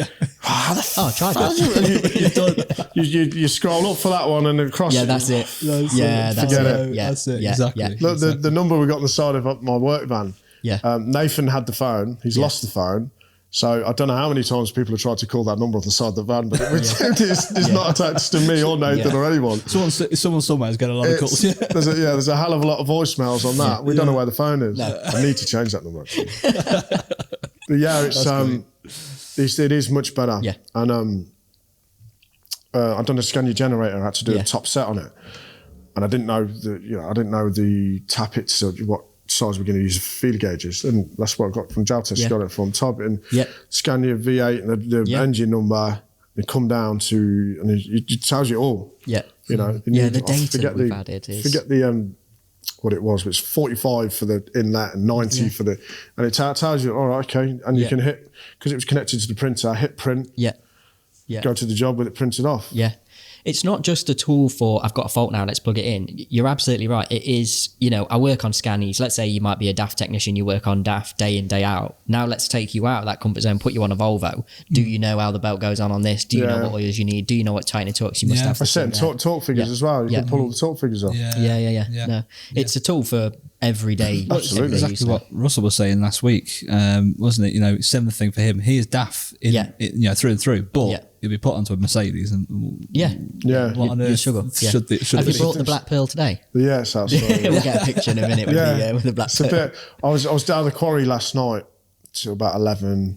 S1: that.
S2: you scroll up for that one and across.
S1: Yeah, that's it.
S2: Forget it.
S3: That's it. Exactly.
S2: Look, the number we got on the side of my work van.
S1: Yeah.
S2: Nathan had the phone. He's lost the phone. So I don't know how many times people have tried to call that number off the side of the van, but it's not attached to me or Nathan or anyone.
S3: Someone somewhere is getting a lot of calls.
S2: There's a hell of a lot of voicemails on that. We don't know where the phone is. No. I need to change that number actually. But it is much better.
S1: Yeah.
S2: And I've done a Scania generator. I had to do a top set on it, and I didn't know the tappets or what size we're going to use for feeder gauges, and that's what I got from Jaltest. Got it from Todd in Scania V8 and the engine number. They come down to, and it tells you all. Yeah,
S1: the data we've added is
S2: forget the what it was. It's 45 for the inlet and 90 for the, and it tells you, all right, okay, and you can hit because it was connected to the printer. Hit print. Go to the job with it printed off.
S1: Yeah. It's not just a tool for, I've got a fault now, let's plug it in. You're absolutely right. It is, I work on Scanies. Let's say you might be a DAF technician, you work on DAF day in, day out. Now let's take you out of that comfort zone, put you on a Volvo. Do you know how the belt goes on this? Do you know what oils you need? Do you know what tightening torques you must have?
S2: I said torque figures as well. You can pull all the torque figures off.
S1: No, it's a tool for everyday.
S2: Absolutely.
S3: Exactly what Russell was saying last week, wasn't it? Similar thing for him. He is DAF through and through, but he'll be put onto a Mercedes and what on earth
S1: should
S3: it
S1: have you brought the black pearl today?
S2: Yeah, it's outside.
S1: We'll get a picture in a minute with the black pearl.
S2: I was down the quarry last night till about 11,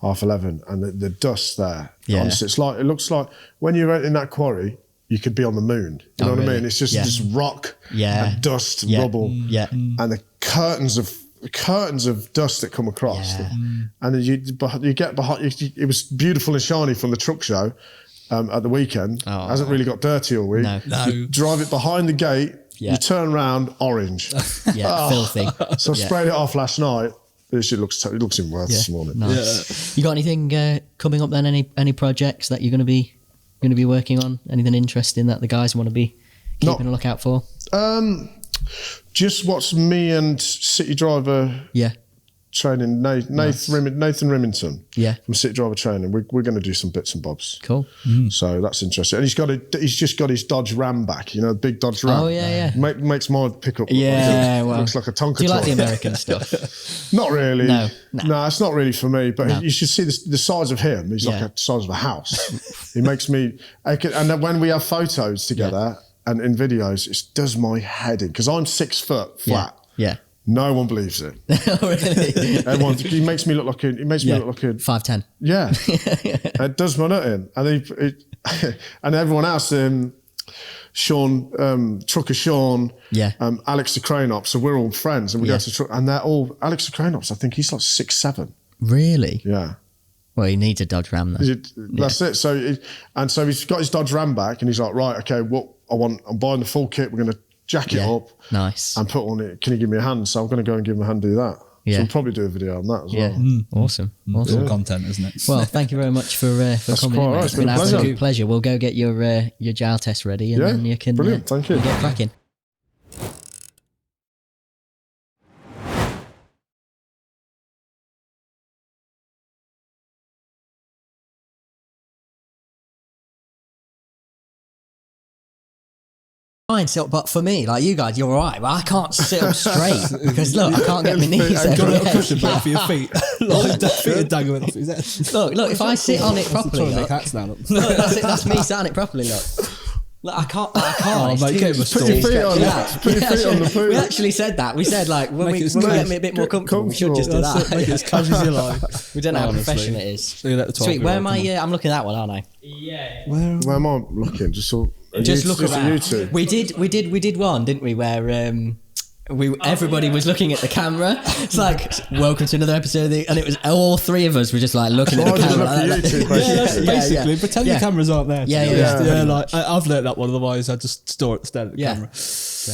S2: half 11, and the dust there. Honestly, it looks like when you're in that quarry, you could be on the moon. You know what I mean? It's just rock and dust, rubble, and the curtains of dust that come across, and then you get behind. It was beautiful and shiny from the truck show at the weekend. Hasn't really got dirty all week.
S3: No.
S2: You drive it behind the gate. You turn around, orange.
S1: Filthy.
S2: So I sprayed it off last night. It looks even worse this morning.
S1: Nice. You got anything coming up then? Any projects that you're going to be working on? Anything interesting that the guys want to be keeping a lookout for?
S2: Just what's me and City Driver training, Nathan Remington from City Driver Training. We're going to do some bits and bobs.
S1: Cool.
S2: So that's interesting. And he's just got his Dodge Ram back, the big Dodge Ram.
S1: Oh, yeah.
S2: Makes my pickup
S1: looks
S2: like a Tonka.
S1: Do you like the American stuff?
S2: Not really.
S1: No,
S2: it's not really for me. But you should see the size of him. He's like the size of a house. He makes me... And then when we have photos together... And in videos, it does my head in because I'm 6 foot flat.
S1: Yeah.
S2: No one believes it.
S1: Really?
S2: He makes me look like a
S1: 5'10".
S2: Yeah. It does my nut in. And everyone else, Sean, Trucker Sean, Alex the Crane Op. So we're all friends and we go to and they're all Alex the Crane Ops. I think he's like 6'7".
S1: Really?
S2: Yeah.
S1: Well, he needs a Dodge Ram then.
S2: That's it. So he's got his Dodge Ram back and he's like, right, okay, I'm buying the full kit. We're going to jack it up.
S1: Nice.
S2: And put on it. Can you give me a hand? So I'm going to go and give him a hand do that. So we'll probably do a video on that as well.
S1: Awesome.
S3: All content, isn't it?
S1: Well, thank you very much for coming in.
S2: Right.
S1: It's been an absolute pleasure. We'll go get your Jaltest ready and then you can
S2: brilliant. Thank you.
S1: Get cracking. fine. So, but for me, like you guys, you're all right. But I can't sit up straight because look, I can't get my knees
S3: Got a
S1: over
S3: little cushion
S1: it.
S3: back for your feet. Like feet are dangling off his head.
S1: Look, if I sit on it properly,
S3: Make hats down.
S1: look, that's it. That's me sat on it properly. Look, I can't.
S3: Oh,
S1: It's
S3: mate,
S1: too-
S3: get him a
S1: it's
S3: stool.
S2: Put your feet on,
S1: Yeah.
S2: put your feet on the food.
S1: We actually said that. We said like when we
S3: Make it
S1: get a bit more comfortable, we should just do
S3: That's it, make it as
S1: that.
S3: casual as you like.
S1: We don't know how
S3: Honestly.
S1: professional it is.
S3: So you let the
S1: Sweet. Where am I?
S3: 12-year-old
S1: I'm looking at that one, aren't I?
S4: Yeah.
S2: Where am I looking? Just look
S1: Just
S2: at
S1: around.
S2: YouTube.
S1: We did one, didn't we? Where everybody was looking at the camera. It's like welcome to another episode of and it was all three of us were just like looking at the
S2: Why would you
S1: camera.
S2: look at YouTube,
S3: Yeah, that's
S2: basically?
S3: basically. Pretend
S1: Yeah.
S3: the cameras aren't there.
S1: Yeah.
S3: Like I've learnt that one. Otherwise, I just stare at the camera.
S1: So,